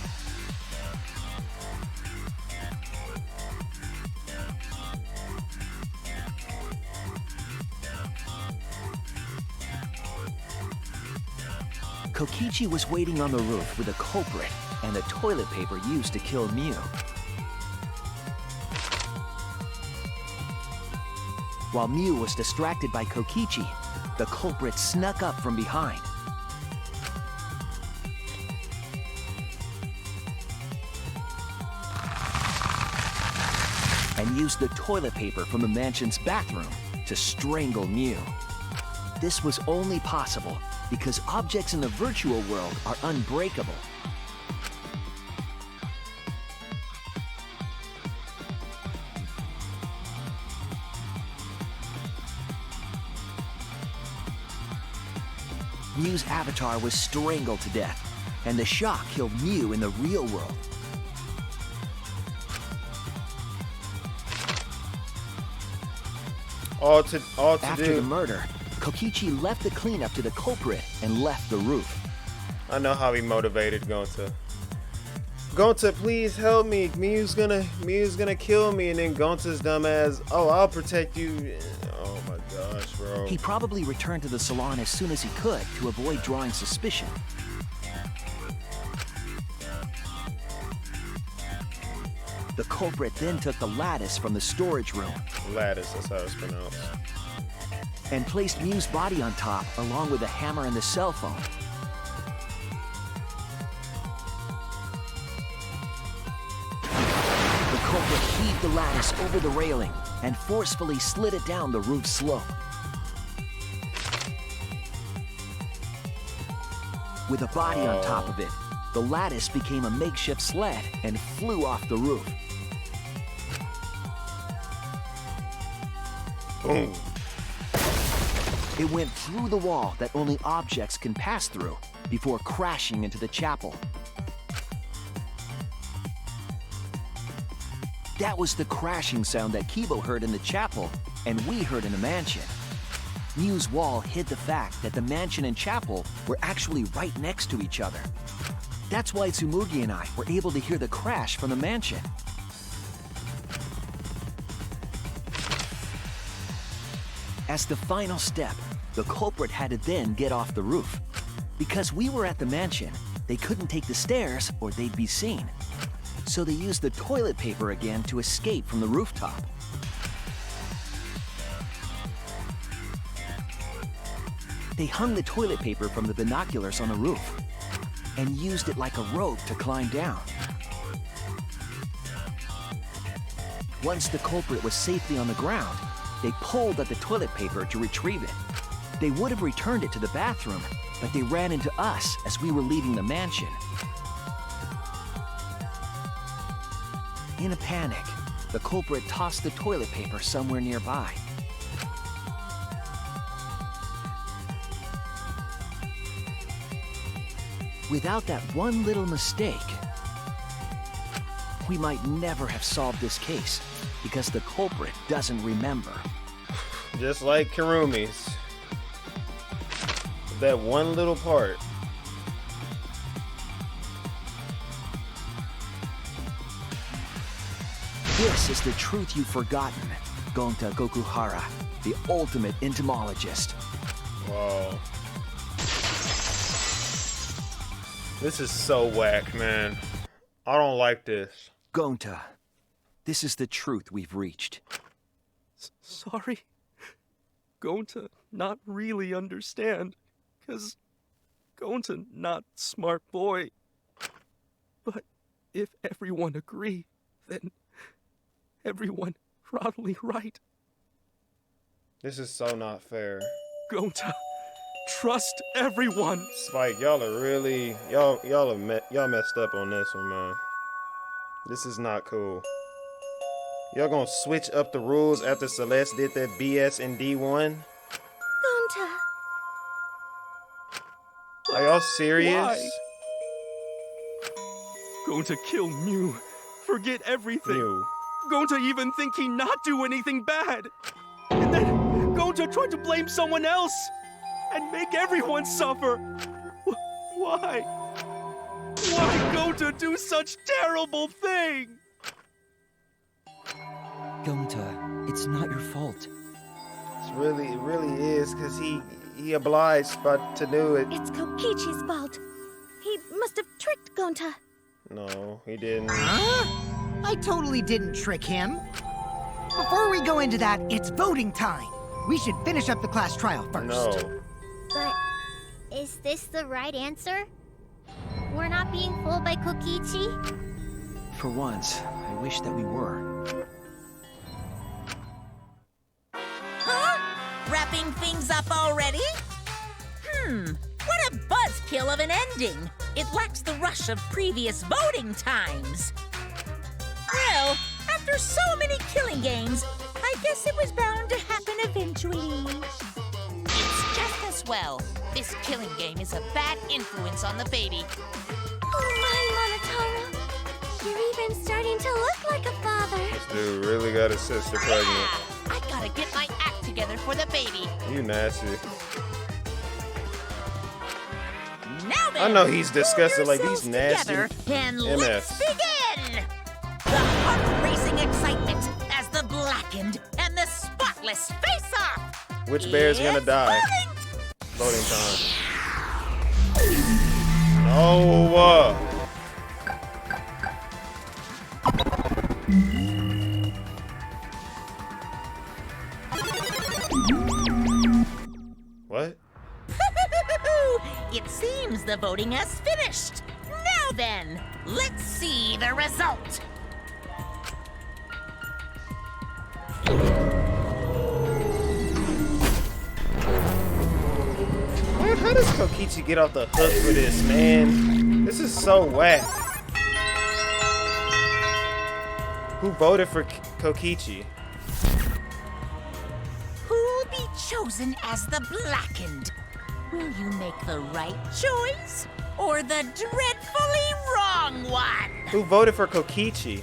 Kokichi was waiting on the roof with a culprit and the toilet paper used to kill Mew. While Mew was distracted by Kokichi, the culprit snuck up from behind. And used the toilet paper from the mansion's bathroom to strangle Mew. This was only possible because objects in the virtual world are unbreakable. Mew's avatar was strangled to death, and the shock killed Mew in the real world. After the murder, Kokichi left the cleanup to the culprit and left the roof.
I know how he motivated Gonta. Gonta, please help me. Mew's gonna kill me, and then Gonta's dumbass, oh, I'll protect you. Oh my gosh, bro.
He probably returned to the salon as soon as he could to avoid drawing suspicion. The culprit then took the lattice from the storage room.
Lattice, that's how it's pronounced.
And placed Mew's body on top, along with the hammer and the cell phone. The culprit heaved the lattice over the railing and forcefully slid it down the roof slope. With a body on top of it, the lattice became a makeshift sled and flew off the roof.
Boom.
It went through the wall that only objects can pass through before crashing into the chapel. That was the crashing sound that Kibo heard in the chapel and we heard in the mansion. Mew's wall hid the fact that the mansion and chapel were actually right next to each other. That's why Tsumugi and I were able to hear the crash from the mansion. As the final step, the culprit had to then get off the roof. Because we were at the mansion, they couldn't take the stairs or they'd be seen. So they used the toilet paper again to escape from the rooftop. They hung the toilet paper from the binoculars on the roof and used it like a rope to climb down. Once the culprit was safely on the ground, they pulled at the toilet paper to retrieve it. They would have returned it to the bathroom, but they ran into us as we were leaving the mansion. In a panic, the culprit tossed the toilet paper somewhere nearby. Without that one little mistake, we might never have solved this case because the culprit doesn't remember.
Just like Kirumi's. That one little part.
This is the truth you've forgotten, Gonta Gokuhara, the ultimate entomologist.
Wow. This is so whack, man. I don't like this.
Gonta, this is the truth we've reached.
Sorry. Gonta not really understand, 'cause Gonta not smart boy. But if everyone agree, then everyone probably right.
This is so not fair.
Gonta, trust everyone.
Spike, y'all are really y'all messed up on this one, man. This is not cool. Y'all gonna switch up the rules after Celeste did that BS in D1?
Gonta.
Are y'all serious?
Why? Gonta kill Mew. Forget everything.
Mew.
Gonta even think he not do anything bad. And then Gonta tried to blame someone else and make everyone suffer. Why? Why Gonta do such terrible thing?
Gonta, it's not your fault.
It really is, cause he obliged but to do it.
It's Kokichi's fault. He must have tricked Gonta.
No, he didn't.
Huh? I totally didn't trick him. Before we go into that, it's voting time. We should finish up the class trial first.
No.
But is this the right answer? We're not being fooled by Kokichi?
For once, I wish that we were.
Huh? Wrapping things up already? What a buzzkill of an ending. It lacks the rush of previous voting times. Well, after so many killing games, I guess it was bound to happen eventually.
It's just as well. This killing game is a bad influence on the baby.
Oh my, Monotaro. You're even starting to look like a father.
This dude really got his sister pregnant.
Yeah, I gotta get my act together for the baby.
You nasty.
Now then,
I know he's disgusted, like
yourselves
these nasty
together and let's
MFs.
begin! The heart-racing excitement as the blackened and the spotless face off.
Which bear's gonna
It's
die?
voting
Voting time. No. What?
It seems the voting has finished. Now then, let's see the result.
Man, how does Kokichi get off the hook for this, man? This is so whack. Who voted for Kokichi?
Who'll be chosen as the blackened? Will you make the right choice or the dreadfully wrong one?
Who voted for Kokichi?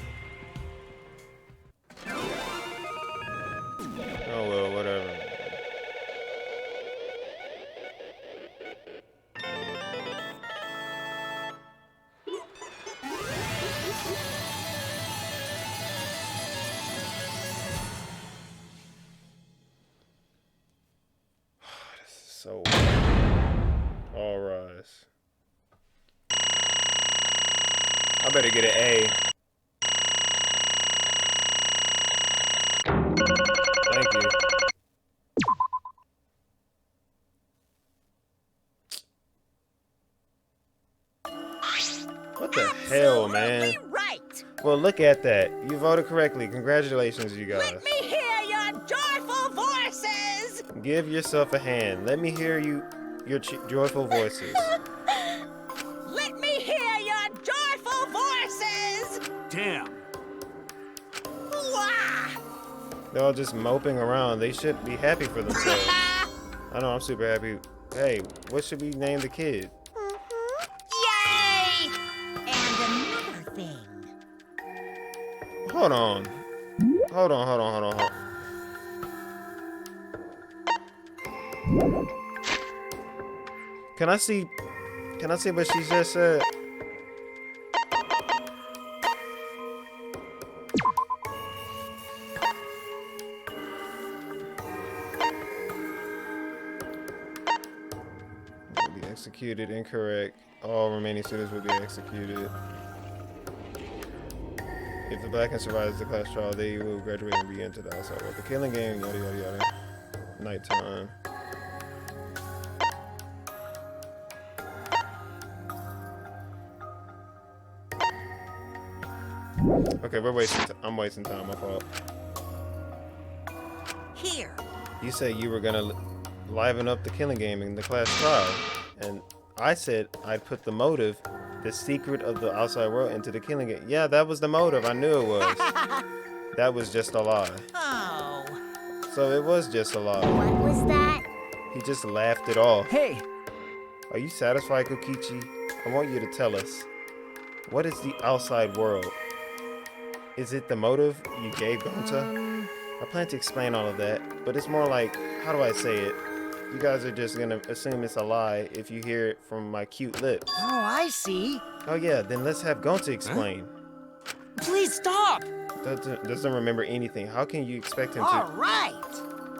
Oh well, whatever. So, all rise. I better get an A. Thank you. What the hell, man?
Right.
Well, look at that. You voted correctly. Congratulations, you guys.
Let me hear your joyful voices.
Give yourself a hand. Let me hear your joyful voices.
Let me hear your joyful voices.
Damn.
Wah!
They're all just moping around. They should be happy for themselves. I know, I'm super happy. Hey, what should we name the kid?
Yay! And another thing.
Hold on. Hold on. Can I see what she just said? Will be executed. Incorrect. All remaining students will be executed. If the Black survives the class trial, they will graduate and re-enter the outside world. The killing game, yada yada yada. Nighttime. Okay, I'm wasting time. My fault.
Here.
You said you were gonna liven up the killing game in the class trial, and I said I'd put the motive, the secret of the outside world, into the killing game. Yeah, that was the motive. I knew it was. That was just a lie.
Oh.
So it was just a lie.
What was that?
He just laughed it off.
Hey,
Are you satisfied, Kokichi? I want you to tell us. What is the outside world? Is it the motive you gave Gonta? I plan to explain all of that, but it's more like, how do I say it? You guys are just gonna assume it's a lie if you hear it from my cute lips.
Oh, I see.
Oh yeah, then let's have Gonta explain.
please stop!
Doesn't remember anything. How can you expect him
All
to?
right.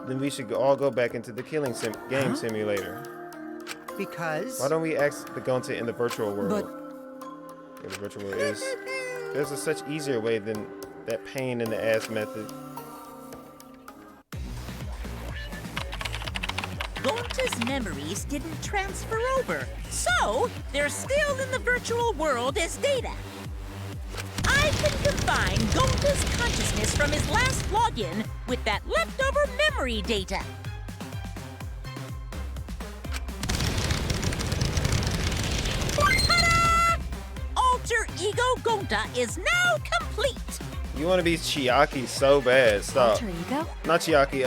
Then we should all go back into the killing game simulator.
Because...
Why don't we ask the Gonta in the virtual world?
But
for the virtual world is. There's a such easier way than that pain in the ass method.
Gonta's memories didn't transfer over, so they're still in the virtual world as data. I can combine Gonta's consciousness from his last login with that leftover memory data. Ta-da! Alter Ego Gonta is now complete.
You want to be Chiaki so bad. Stop.
Alter ego?
Not Chiaki.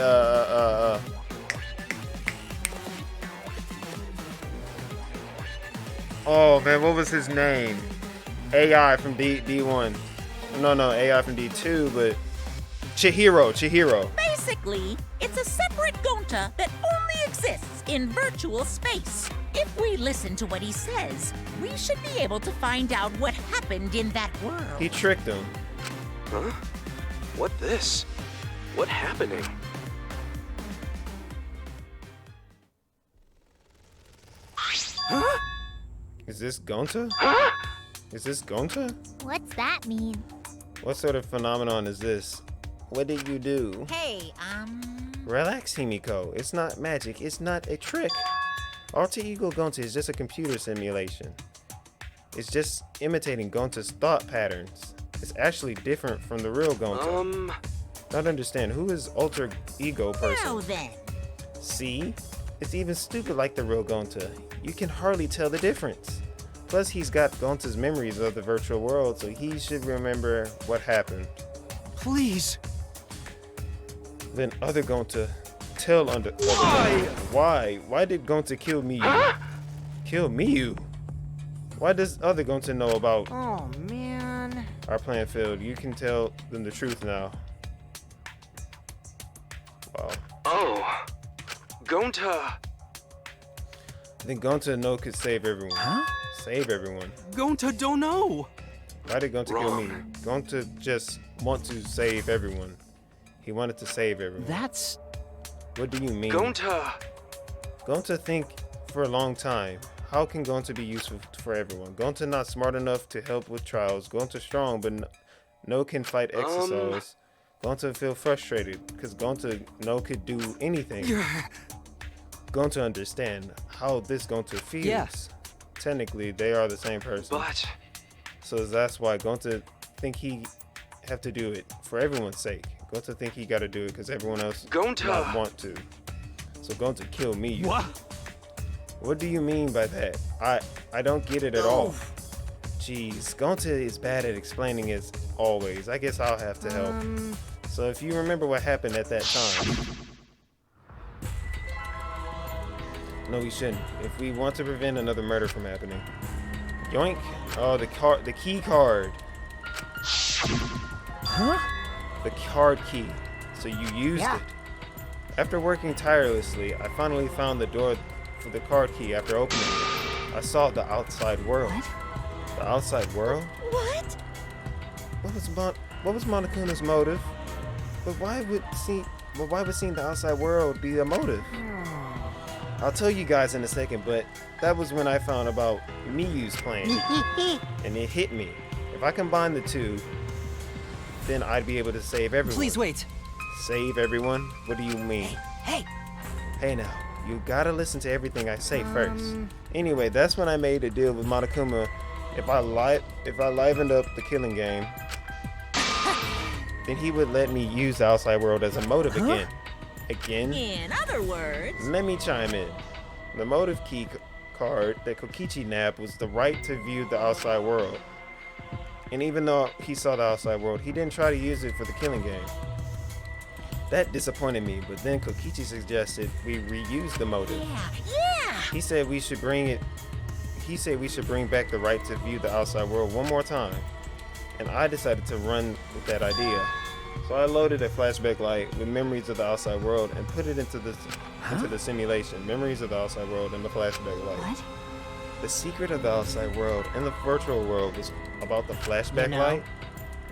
Oh man, what was his name? AI from D1. No, AI from D2, but Chihiro.
Basically, it's a separate Gonta that only exists in virtual space. If we listen to what he says, we should be able to find out what happened in that world.
He tricked him.
Huh? What this? What happening?
Huh? Is this Gonta? Is this Gonta?
What's that mean?
What sort of phenomenon is this? What did you do?
Hey,
Relax, Himiko. It's not magic. It's not a trick. Alter Ego Gonta is just a computer simulation. It's just imitating Gonta's thought patterns. It's actually different from the real Gonta. Don't understand. Who is Alter Ego person?
Now then.
See? It's even stupid like the real Gonta. You can hardly tell the difference. Plus, he's got Gonta's memories of the virtual world, so he should remember what happened.
Please.
Then other Gonta tell under. Why? Why did Gonta kill Miyu? Kill Miyu? Why does other Gonta know about
Oh, man.
our plan failed? You can tell them the truth now. Wow.
Oh. Gonta.
Then Gonta no could save everyone.
Huh?
Save everyone.
Gonta don't know.
Why did Gonta kill me? Gonta just want to save everyone. He wanted to save everyone.
That's...
What do you mean?
Gonta.
Gonta think for a long time. How can Gonta be useful for everyone? Gonta not smart enough to help with trials. Gonta strong, but no can fight exercise. Gonta feel frustrated because Gonta no could do anything. Gonta understand how this Gonta feels.
Yes.
Technically, they are the same person.
But...
So that's why Gonta think he have to do it for everyone's sake. Gonta think he got to do it because everyone else not want to. So Gonta kill me.
What?
What do you mean by that? I don't get it at all. Jeez, Gonta is bad at explaining as always. I guess I'll have to help. So if you remember what happened at that time. No, we shouldn't. If we want to prevent another murder from happening. Yoink. Oh, the key card.
Huh?
The card key. So you used it. After working tirelessly, I finally found the door for the card key. After opening it, I saw the outside world.
What?
The outside world?
What?
What was Monokuna's motive? But why would seeing the outside world be a motive? I'll tell you guys in a second, but that was when I found about Miyu's plan. And it hit me. If I combine the two, then I'd be able to save everyone.
Please wait.
Save everyone? What do you mean?
Hey!
Hey now, you gotta listen to everything I say first. Anyway, that's when I made a deal with Monokuma. If I livened up the killing game, then he would let me use the outside world as a motive again. Again?
In other words...
Let me chime in. The motive key card that Kokichi nabbed was the right to view the outside world. And even though he saw the outside world, he didn't try to use it for the killing game. That disappointed me, but then Kokichi suggested we reuse the motive.
Yeah!
He said we should bring back the right to view the outside world one more time. And I decided to run with that idea. So I loaded a flashback light with memories of the outside world and put it into the simulation. Memories of the outside world and the flashback light.
What?
The secret of the outside world and the virtual world was about the flashback light.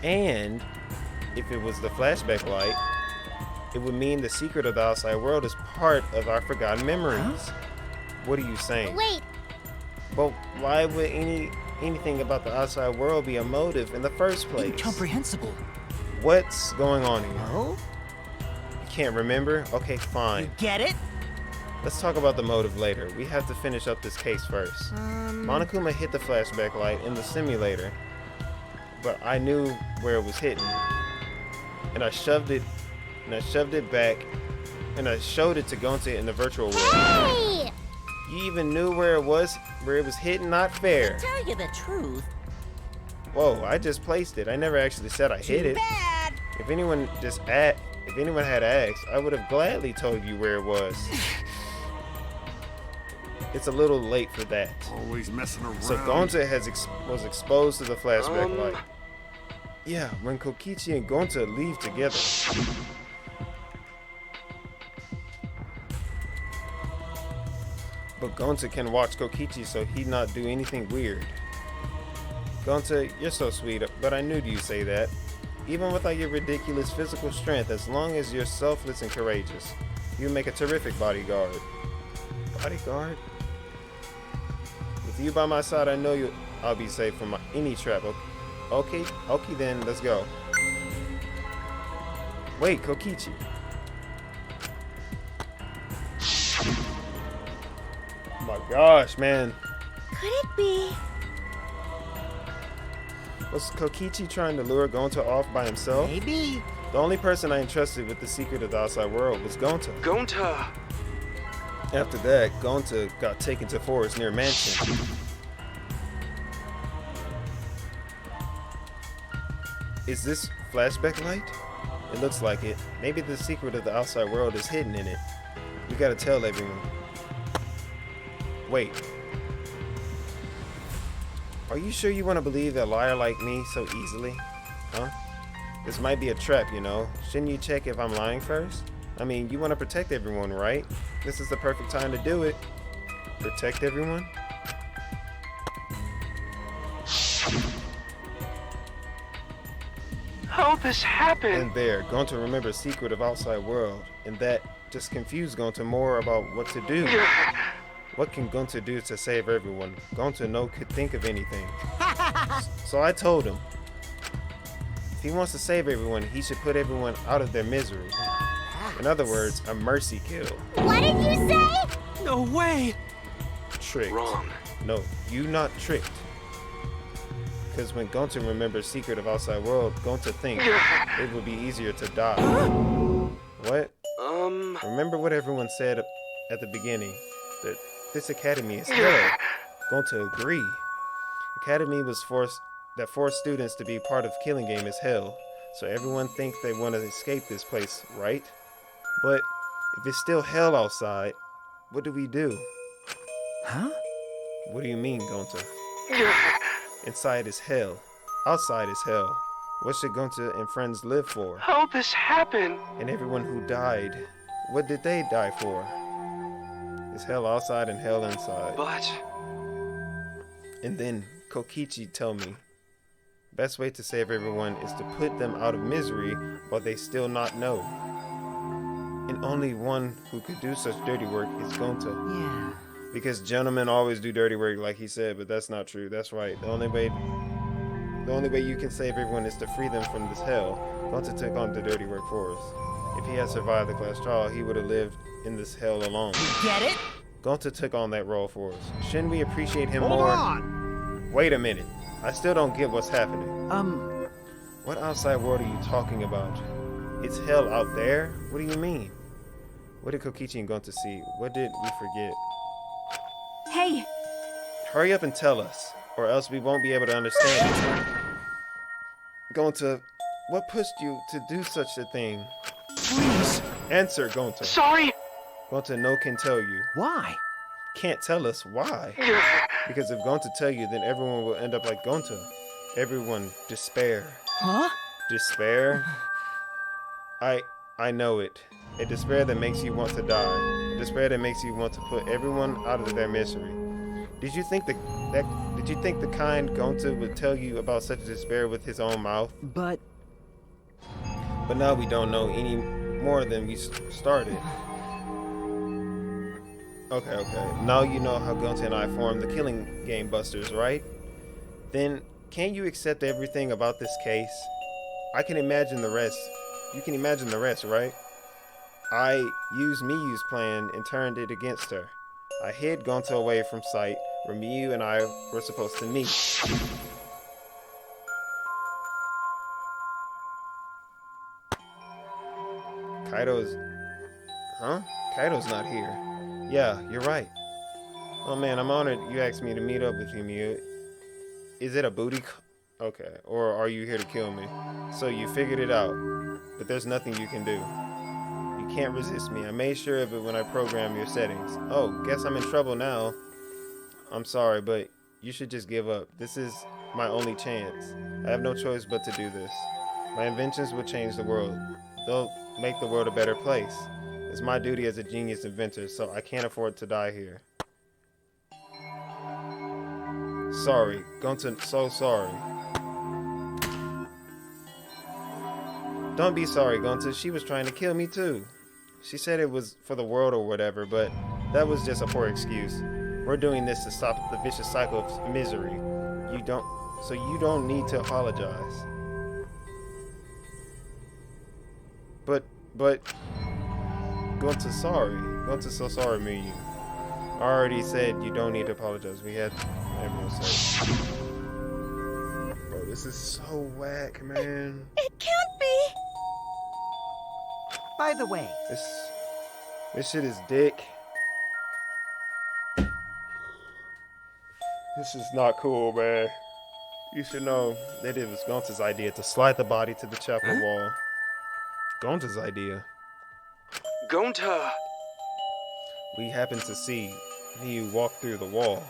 And if it was the flashback light, it would mean the secret of the outside world is part of our forgotten memories. What are you saying?
Wait,
But why would any anything about the outside world be a motive in the first place?
Incomprehensible.
What's going on here?
Oh?
You can't remember? Okay, fine.
Get it?
Let's talk about the motive later. We have to finish up this case first. Monokuma hit the flashback light in the simulator, but I knew where it was hitting. And I shoved it back, and I showed it to Gonta in the virtual world.
Hey!
You even knew where it was hitting? Not fair.
To tell you the truth,
Whoa, I just placed it. I never actually said I hit it.
bad.
If anyone had asked, I would have gladly told you where it was. It's a little late for that.
Always messing around.
So Gonta was exposed to the flashback light. Yeah, when Kokichi and Gonta leave together. But Gonta can watch Kokichi so he'd not do anything weird. Gonta, you're so sweet, but I knew you'd say that. Even without your ridiculous physical strength, as long as you're selfless and courageous, you make a terrific bodyguard. Bodyguard? With you by my side, I know I'll be safe from any trap. Okay then, let's go. Wait, Kokichi. Oh my gosh, man.
Could it be?
Was Kokichi trying to lure Gonta off by himself?
Maybe.
The only person I entrusted with the secret of the outside world was Gonta.
Gonta!
After that, Gonta got taken to forest near mansion. Is this flashback light? It looks like it. Maybe the secret of the outside world is hidden in it. We gotta tell everyone. Wait. Are you sure you want to believe a liar like me so easily? Huh? This might be a trap, you know. Shouldn't you check if I'm lying first? I mean, you want to protect everyone, right? This is the perfect time to do it. Protect everyone?
How'd this happen?
And there, Gonta remembers secret of outside world, and that just confused Gonta more about what to do. What can Gonta do to save everyone? Gonta could think of anything. So I told him, if he wants to save everyone, he should put everyone out of their misery. In other words, a mercy kill.
What did you say?
No way!
Tricked.
Wrong.
No, you not tricked. Because when Gonta remembers secret of outside world, Gonta thinks it would be easier to die. What? Remember what everyone said at the beginning, that this academy is hell. Gonta agree. Academy was forced students to be part of killing game is hell. So everyone thinks they want to escape this place, right? But if it's still hell outside, what do we do?
Huh?
What do you mean, Gonta? Inside is hell. Outside is hell. What should Gonta and friends live for?
How'd this happen?
And everyone who died, what did they die for? Is hell outside and hell inside?
But...
And then Kokichi tell me, best way to save everyone is to put them out of misery while they still not know. And only one who could do such dirty work is Gonta.
Yeah.
Because gentlemen always do dirty work, like he said, but that's not true. That's right. The only way you can save everyone is to free them from this hell. Gonta took on the dirty work for us. If he had survived the class trial, he would have lived in this hell alone.
Get it?
Gonta took on that role for us. Shouldn't we appreciate him
Hold
more?
on!
Wait a minute. I still don't get what's happening. What outside world are you talking about? It's hell out there? What do you mean? What did Kokichi and Gonta see? What did we forget?
Hey!
Hurry up and tell us, or else we won't be able to understand it. Gonta, what pushed you to do such a thing?
Please.
Answer, Gonta.
Sorry!
Gonta no can tell you.
Why?
Can't tell us why. Because if Gonta tell you, then everyone will end up like Gonta. Everyone despair.
Huh?
Despair? I know it. A despair that makes you want to die. A despair that makes you want to put everyone out of their misery. Did you think the kind Gonta would tell you about such despair with his own mouth?
But
now we don't know any more than we started. Okay. Now you know how Gonta and I formed the Killing Game Busters, right? then can you accept everything about this case? I can imagine the rest. You can imagine the rest, right? I used Miyu's plan and turned it against her. I hid Gonta away from sight where Miyu and I were supposed to meet. Kaido's... Huh? Kaido's not here. Yeah, you're right. Oh man, I'm honored you asked me to meet up with you, Miyu. Is it a booty okay, or are you here to kill me? So you figured it out, but there's nothing you can do. You can't resist me. I made sure of it when I programmed your settings. Oh, guess I'm in trouble now. I'm sorry, but you should just give up. This is my only chance. I have no choice but to do this. My inventions will change the world. They'll make the world a better place. It's my duty as a genius inventor, so I can't afford to die here. Sorry, Gonta, so sorry. Don't be sorry, Gonta. She was trying to kill me too. She said it was for the world or whatever, but that was just a poor excuse. We're doing this to stop the vicious cycle of misery. You don't need to apologize. But Gonta's sorry. Gonta's so sorry, Miyu. I already said you don't need to apologize. We had everyone say. Bro, this is so whack, man.
It can't be.
By the way,
this shit is dick. This is not cool, man. You should know that it was Gonta's idea to slide the body to the chapel wall. Gonta's idea.
Gonta!
We happened to see Miyu walk through the wall.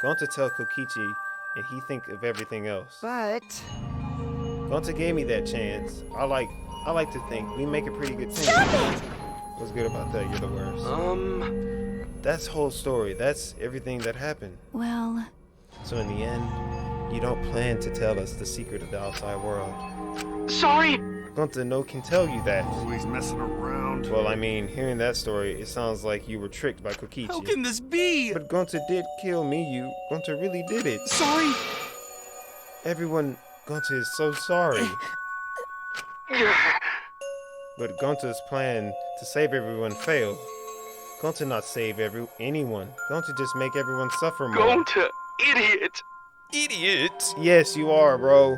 Gonta tell Kokichi, and he think of everything else.
but
Gonta gave me that chance. I like to think we make a pretty good team.
Stop it!
What's good about that? You're the worst. That's the whole story. That's everything that happened.
Well,
So in the end, you don't plan to tell us the secret of the outside world.
Sorry!
Gonta no can tell you that.
Always messing around.
Well, I mean, hearing that story, it sounds like you were tricked by Kokichi.
How can this be?
But Gonta did kill Miyu. Gonta really did it.
Sorry.
Everyone, Gonta is so sorry. But Gonta's plan to save everyone failed. Gonta not save anyone. Gonta just make everyone suffer more.
Gonta, idiot!
Idiot! Yes, you are, bro.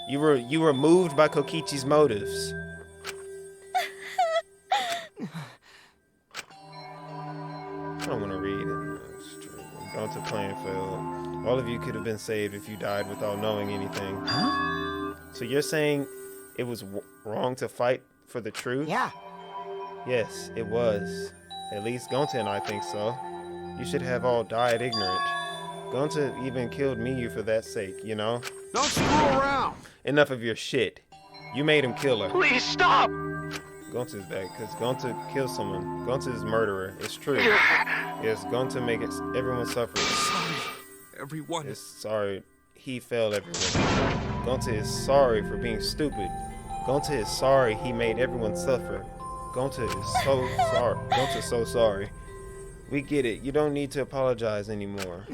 You were moved by Kokichi's motives. I don't want to read it. It's true. Gonta plan failed. All of you could have been saved if you died without knowing anything.
huh?
So you're saying it was wrong to fight for the truth?
Yeah.
Yes, it was. At least Gonta and I think so. You should have all died ignorant. Gonta even killed Miyu for that sake, you know?
Don't screw around!
Enough of your shit. You made him kill her.
Please stop!
Gonta's back, because Gonta killed someone. Gonta is murderer. It's true. Yes, Gonta make everyone suffer.
Sorry, everyone.
It's sorry. He failed everyone. Gonta is sorry for being stupid. Gonta is sorry he made everyone suffer. Gonta is so sorry. Gonta's so sorry. We get it. You don't need to apologize anymore.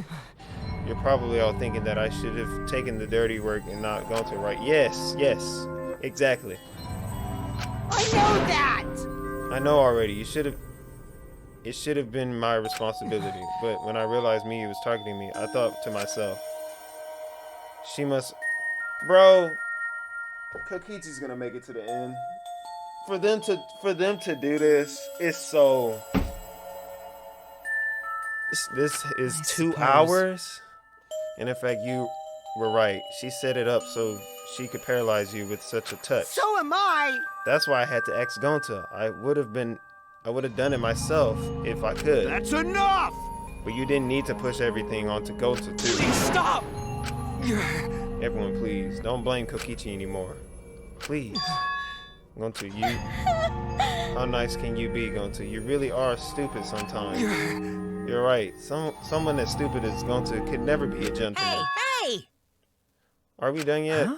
You're probably all thinking that I should have taken the dirty work and not Gonta, right? Yes, yes, exactly.
I know that!
I know already. It should have been my responsibility. But when I realized Miyu was targeting me, I thought to myself, she must... Bro, Kokichi's gonna make it to the end. For them to do this, it's so... This is
I
2
suppose.
hours? And in fact, you were right. She set it up so she could paralyze you with such a touch.
So am I!
That's why I had to ask Gonta. I would have done it myself if I could.
That's enough!
But you didn't need to push everything onto Gonta too.
Please stop!
Everyone, please, don't blame Kokichi anymore. Please. Gonta, how nice can you be, Gonta? You really are stupid sometimes. You're right. Someone as stupid as Gonta could never be a gentleman.
Hey!
Are we done yet?
Huh?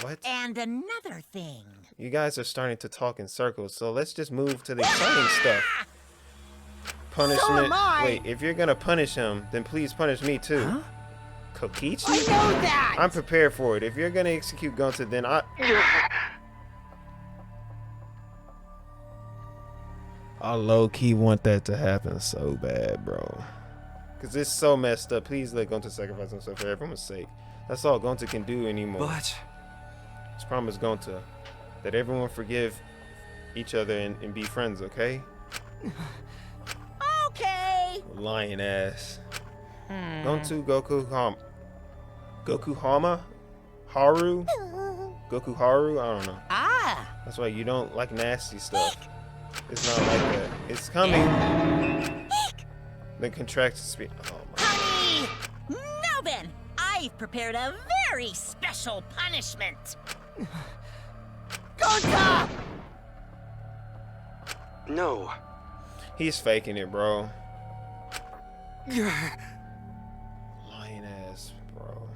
What?
And another thing.
You guys are starting to talk in circles, so let's just move to the exciting stuff. punishment.
am I.
Wait, if you're gonna punish him, then please punish me too.
Huh?
Kokichi?
I know that!
I'm prepared for it. If you're gonna execute Gonta, then I low-key want that to happen so bad, bro. Cause it's so messed up. Please let Gonta sacrifice himself for everyone's sake. That's all Gonta can do anymore.
But
Just promise Gonta that everyone forgive each other and be friends, okay?
Okay.
Lying ass. Gonta, Goku Hama? Haru? Goku Haru? I don't know.
Ah.
That's why you don't like nasty stuff. It's not like that. It's coming. Then contract speed. Oh my.
Honey! Now then, I've prepared a very special punishment.
Gonta!
No.
He's faking it, bro. Lying ass, bro.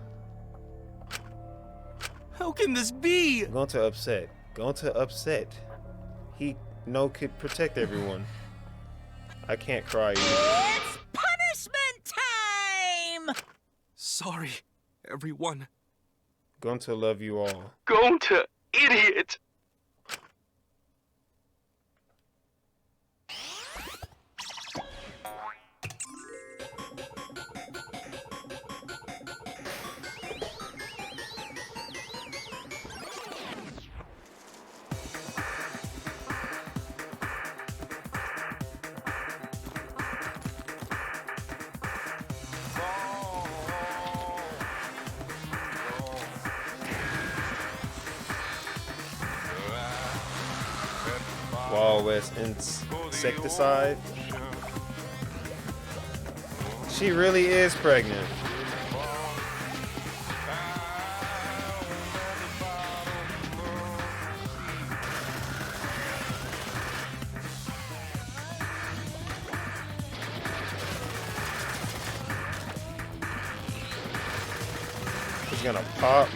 how can this be?
Gonta upset. Gonta upset. He could protect everyone. I can't cry either.
It's punishment time!
Sorry, everyone.
Gonta love you all.
Gonta, idiot!
Wild West insecticide. She really is pregnant. She's gonna pop.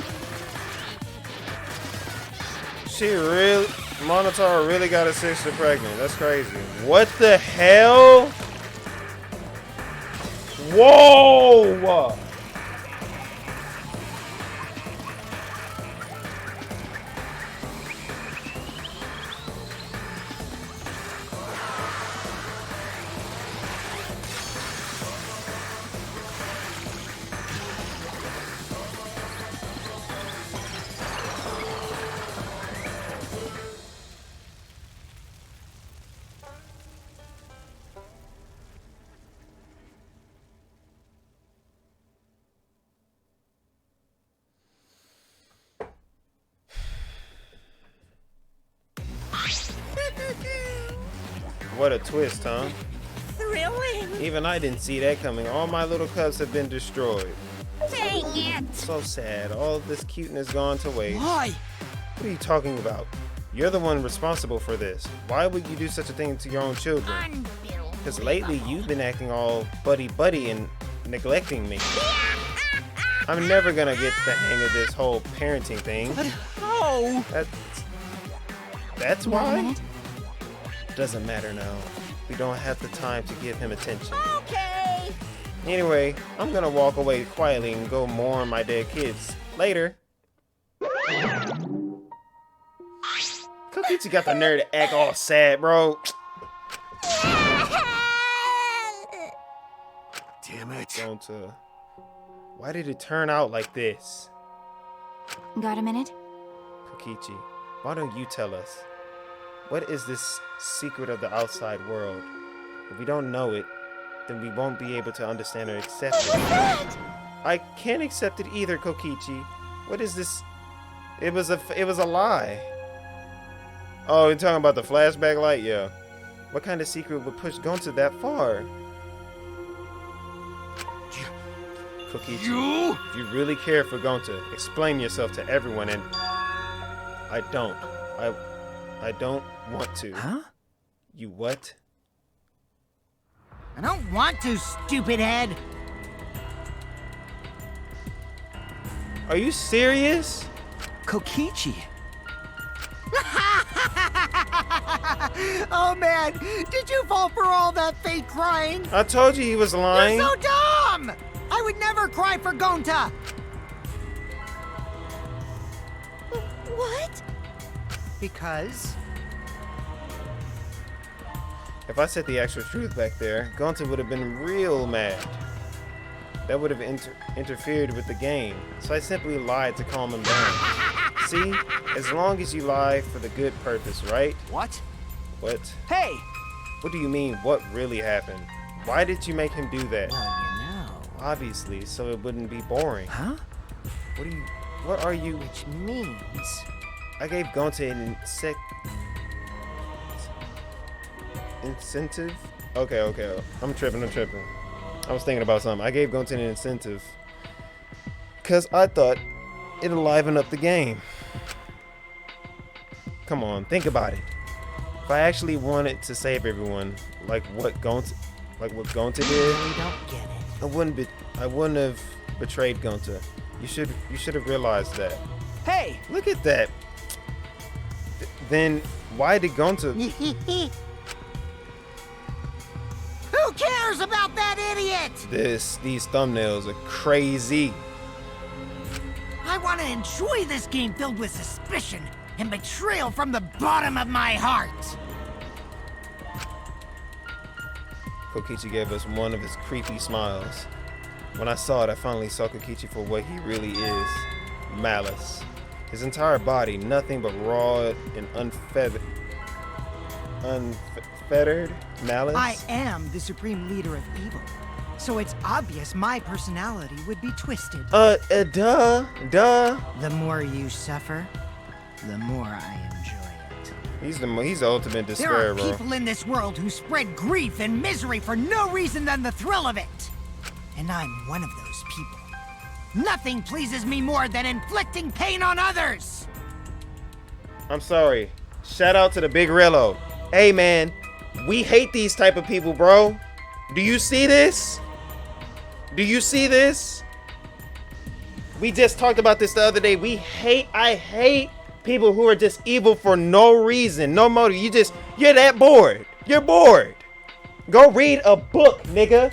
She really, Minotaur really got a sister pregnant. That's crazy. What the hell? Whoa! What a twist, huh?
Thrilling.
Even I didn't see that coming. All my little cubs have been destroyed.
Dang it.
So sad. All this cuteness gone to waste.
Why?
What are you talking about? You're the one responsible for this. Why would you do such a thing to your own children? Because lately you've been acting all buddy-buddy and neglecting me. I'm never gonna get the hang of this whole parenting thing.
But how?
That's why? Doesn't matter now. We don't have the time to give him attention.
Okay.
Anyway, I'm gonna walk away quietly and go mourn my dead kids. Later. Kokichi got the nerve to act all sad, bro.
Damn it.
Gonta. Why did it turn out like this?
Got a minute?
Kokichi, why don't you tell us? What is this secret of the outside world? If we don't know it, then we won't be able to understand or accept it. I can't accept it either, Kokichi. What is this? It was a lie. Oh, you're talking about the flashback light? Yeah. What kind of secret would push Gonta that far? Kokichi, if you really care for Gonta, explain yourself to everyone, and I don't want to.
Huh?
You what?
I don't want to, stupid head.
Are you serious?
Kokichi.
Oh man, did you fall for all that fake crying?
I told you he was lying.
You're so dumb! I would never cry for Gonta!
What?
Because?
If I said the actual truth back there, Gonta would have been real mad. That would have interfered with the game. So I simply lied to calm him down. See? As long as you lie for the good purpose, right?
What?
What?
Hey!
What do you mean, what really happened? Why did you make him do that?
Well, you know.
Obviously, so it wouldn't be boring.
Huh?
What are you?
Which means...
I gave Gonta an incentive? Okay. I'm tripping. I was thinking about something. I gave Gonta an incentive because I thought it'd liven up the game. Come on, think about it. If I actually wanted to save everyone, like what Gonta did,
I don't get it.
I wouldn't have betrayed Gonta. You should have realized that.
Hey!
Look at that. Then why did Gonta?
Who cares about that idiot?
These thumbnails are crazy.
I want to enjoy this game filled with suspicion and betrayal from the bottom of my heart.
Kokichi gave us one of his creepy smiles. When I saw it, I finally saw Kokichi for what he really is. Malice. His entire body, nothing but raw and unfettered malice.
I am the supreme leader of evil, so it's obvious my personality would be twisted.
Duh.
The more you suffer, the more I enjoy it.
He's the ultimate
There
despair,
are
bro.
people in this world who spread grief and misery for no reason than the thrill of it. And I'm one of those people. Nothing pleases me more than inflicting pain on others!
I'm sorry. Shout out to the Big Rillo. Hey, man. We hate these type of people, bro. Do you see this? Do you see this? We just talked about this the other day. I hate people who are just evil for no reason, no motive. You're that bored. You're bored. Go read a book, nigga.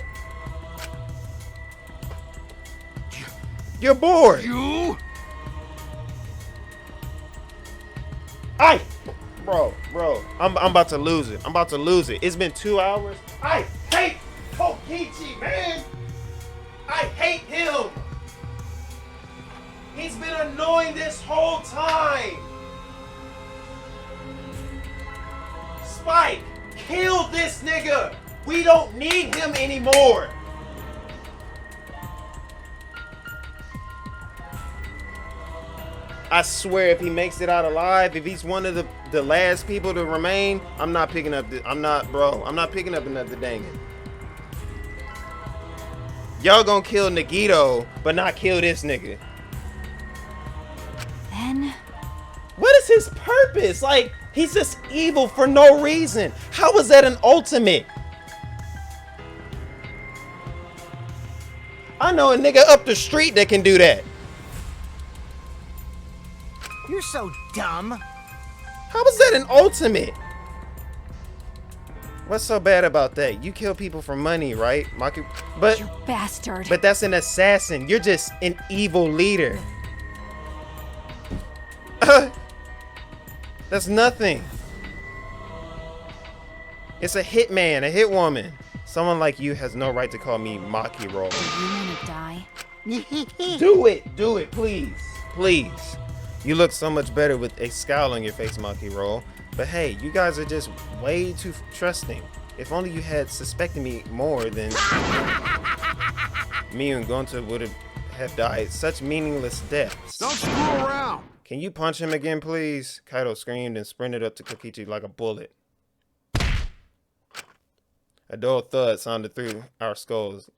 You're bored.
You?
Bro, I'm about to lose it. It's been 2 hours. I hate Kokichi, man. I hate him. He's been annoying this whole time. Spike, kill this nigga. We don't need him anymore. I swear, if he makes it out alive, if he's one of the last people to remain, I'm not picking up another Dangan. Y'all gonna kill Nagito, but not kill this nigga.
Then...
What is his purpose? Like, he's just evil for no reason. How is that an ultimate? I know a nigga up the street that can do that.
You're so dumb.
How is that an ultimate? What's so bad about that? You kill people for money, right? But
You bastard.
But that's an assassin. You're just an evil leader. That's nothing. It's a hitman, a hitwoman. Someone like you has no right to call me Makiro.
Do you want to die?
Do it, please. Please. You look so much better with a scowl on your face, Makiro. But hey, you guys are just way too trusting. If only you had suspected me more, then me and Gonta would have died such meaningless deaths.
Don't screw around.
Can you punch him again, please? Kaido screamed and sprinted up to Kokichi like a bullet. A dull thud sounded through our skulls.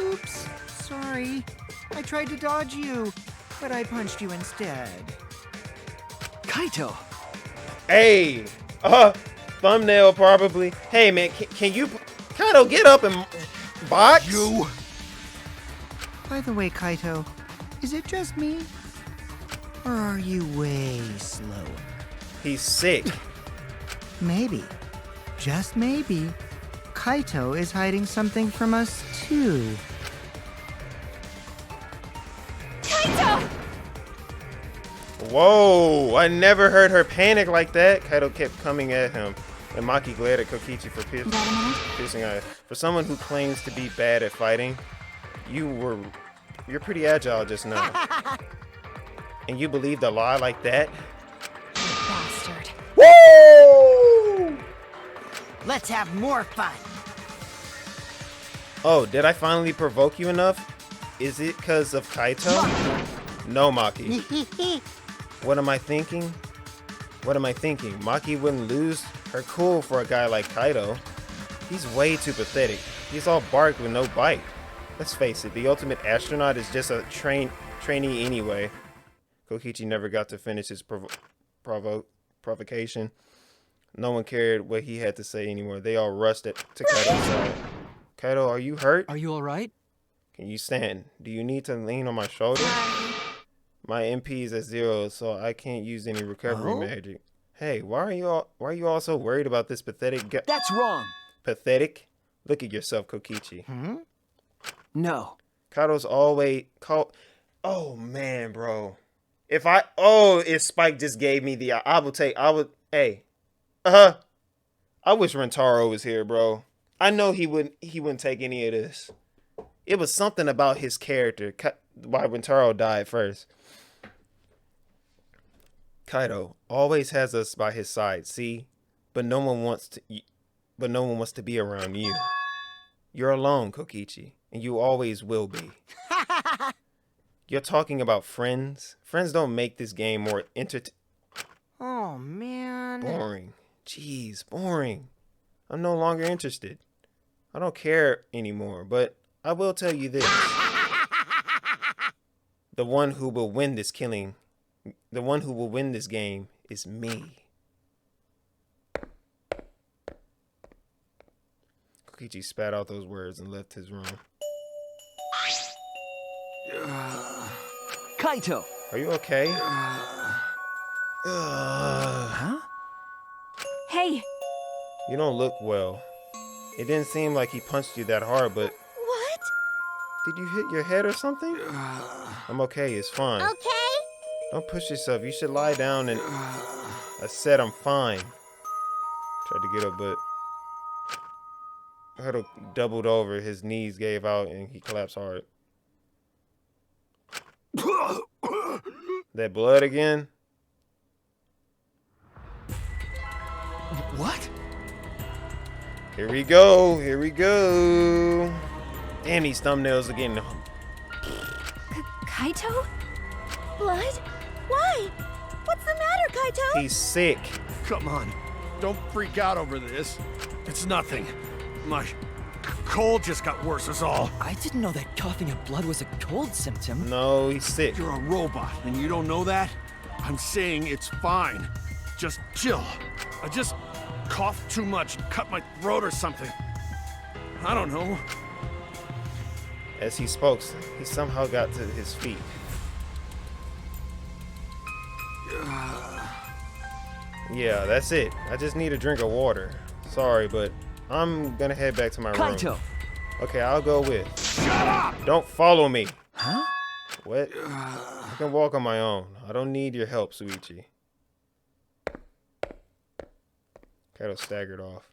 Oops, sorry. I tried to dodge you, but I punched you instead.
Kaito!
Hey! Thumbnail probably. Hey man, can you Kaido get up and box?
You.
By the way, Kaito, is it just me? Or are you way slower?
He's sick.
Maybe, just maybe, Kaito is hiding something from us too.
Kaito!
Whoa, I never heard her panic like that. Kaito kept coming at him, and Maki glared at Kokichi for piercing eyes. For someone who claims to be bad at fighting, you're pretty agile just now. And you believed a lie like that?
You bastard.
Woo!
Let's have more fun.
Oh, did I finally provoke you enough? Is it because of Kaito? No, Maki. What am I thinking? Maki wouldn't lose her cool for a guy like Kaito. He's way too pathetic. He's all bark with no bite. Let's face it, the ultimate astronaut is just a trainee anyway. Kokichi never got to finish his provocation. No one cared what he had to say anymore. They all rushed to Kaito's side. Kaito, are you hurt?
Are you alright?
Can you stand? Do you need to lean on my shoulder? My MP is at 0, so I can't use any recovery magic. Hey, why are you all so worried about this pathetic guy?
That's wrong.
Pathetic? Look at yourself, Kokichi.
No.
Kaito's always Oh man, bro. If Spike just gave me the I wish Rentaro was here, bro. I know he wouldn't take any of this. It was something about his character why Rentaro died first. Kaito always has us by his side, see? But no one wants to be around you. You're alone, Kokichi, and you always will be. You're talking about friends? Friends don't make this game more
Oh, man.
boring. Jeez, boring. I'm no longer interested. I don't care anymore, but I will tell you this. The one who will win this game is me. Kokichi spat out those words and left his room.
Kaito!
Are you okay?
Huh?
Hey!
You don't look well. It didn't seem like he punched you that hard, but...
What?
Did you hit your head or something? I'm okay, it's fine.
Okay?
Don't push yourself. You should lie down and... I said I'm fine. Tried to get up, but... Kaito doubled over. His knees gave out and he collapsed hard. That blood again?
What?
Here we go. Here we go. Damn, these thumbnails are getting...
Kaito?
Blood? Why? What's the matter, Kaito?
He's sick.
Come on. Don't freak out over this. It's nothing. My cold just got worse is all.
I didn't know that coughing up blood was a cold symptom.
No, he's sick.
You're a robot and you don't know that? I'm saying it's fine. Just chill. I just coughed too much and cut my throat or something. I don't know.
As he spoke, he somehow got to his feet. Yeah, that's it. I just need a drink of water. Sorry, but I'm gonna head back to my room.
Kaito!
Okay, I'll go with.
Shut up!
Don't follow me.
Huh?
What? I can walk on my own. I don't need your help, Suichi. Kaito staggered off.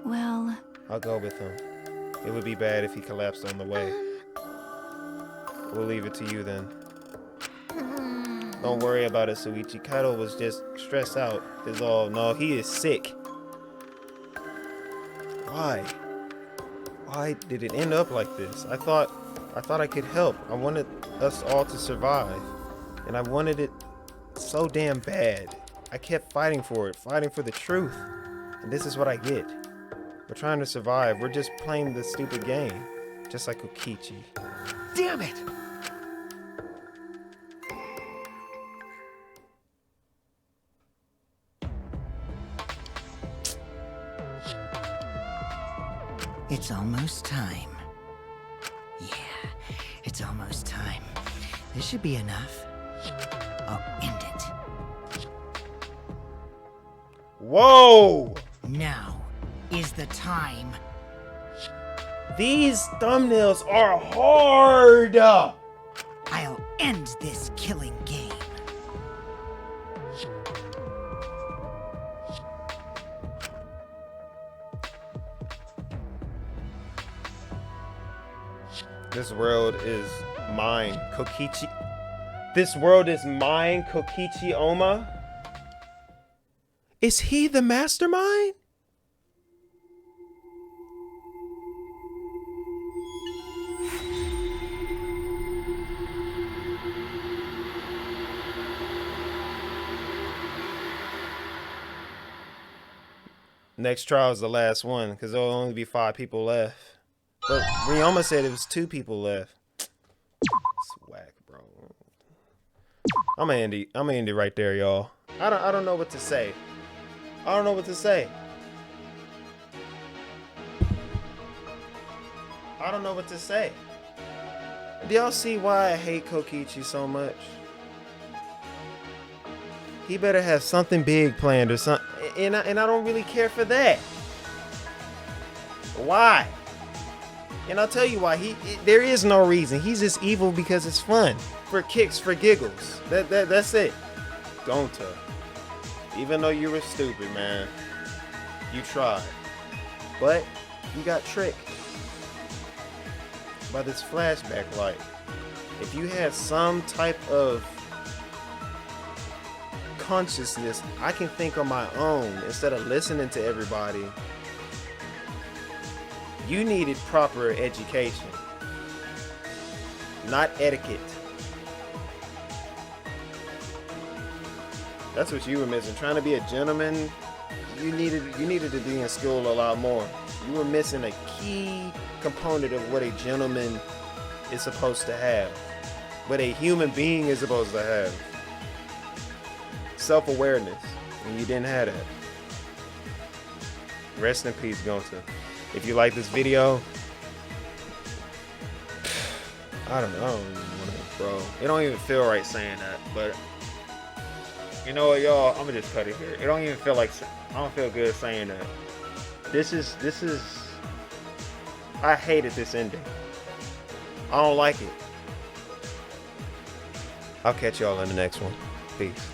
Well...
I'll go with him. It would be bad if he collapsed on the way. We'll leave it to you then. Don't worry about it, Suichi. Kaito was just stressed out is all. No, he is sick. Why? Why did it end up like this? I thought I could help. I wanted us all to survive. And I wanted it so damn bad. I kept fighting for it, fighting for the truth. And this is what I get. We're trying to survive. We're just playing this stupid game. Just like Kokichi.
Damn it!
It's almost time. Yeah, it's almost time. This should be enough. I'll end it.
Whoa!
Now is the time.
These thumbnails are hard!
I'll end this killing game.
This world is mine, Kokichi. This world is mine, Kokichi Oma. Is he the mastermind? Next trial is the last one, because there'll only be 5 people left. But Ryoma said it was 2 people left. It's whack, bro. I'm gonna end it right there, y'all. I don't know what to say. I don't know what to say. I don't know what to say. Do y'all see why I hate Kokichi so much? He better have something big planned or something, and I don't really care for that. Why? And I'll tell you why. There is no reason. He's just evil because it's fun, for kicks, for giggles. That's it. Gonta. Even though you were stupid, man, you tried, but you got tricked by this flashback light. If you had some type of consciousness, I can think on my own instead of listening to everybody. You needed proper education, not etiquette. That's what you were missing. Trying to be a gentleman, you needed to be in school a lot more. You were missing a key component of what a gentleman is supposed to have, what a human being is supposed to have. Self-awareness, and you didn't have that. Rest in peace, Gonta. If you like this video, I don't know, bro. It don't even feel right saying that, but you know what, y'all? I'm gonna just cut it here. It don't even feel like, I don't feel good saying that. This is, I hated this ending. I don't like it. I'll catch y'all in the next one. Peace.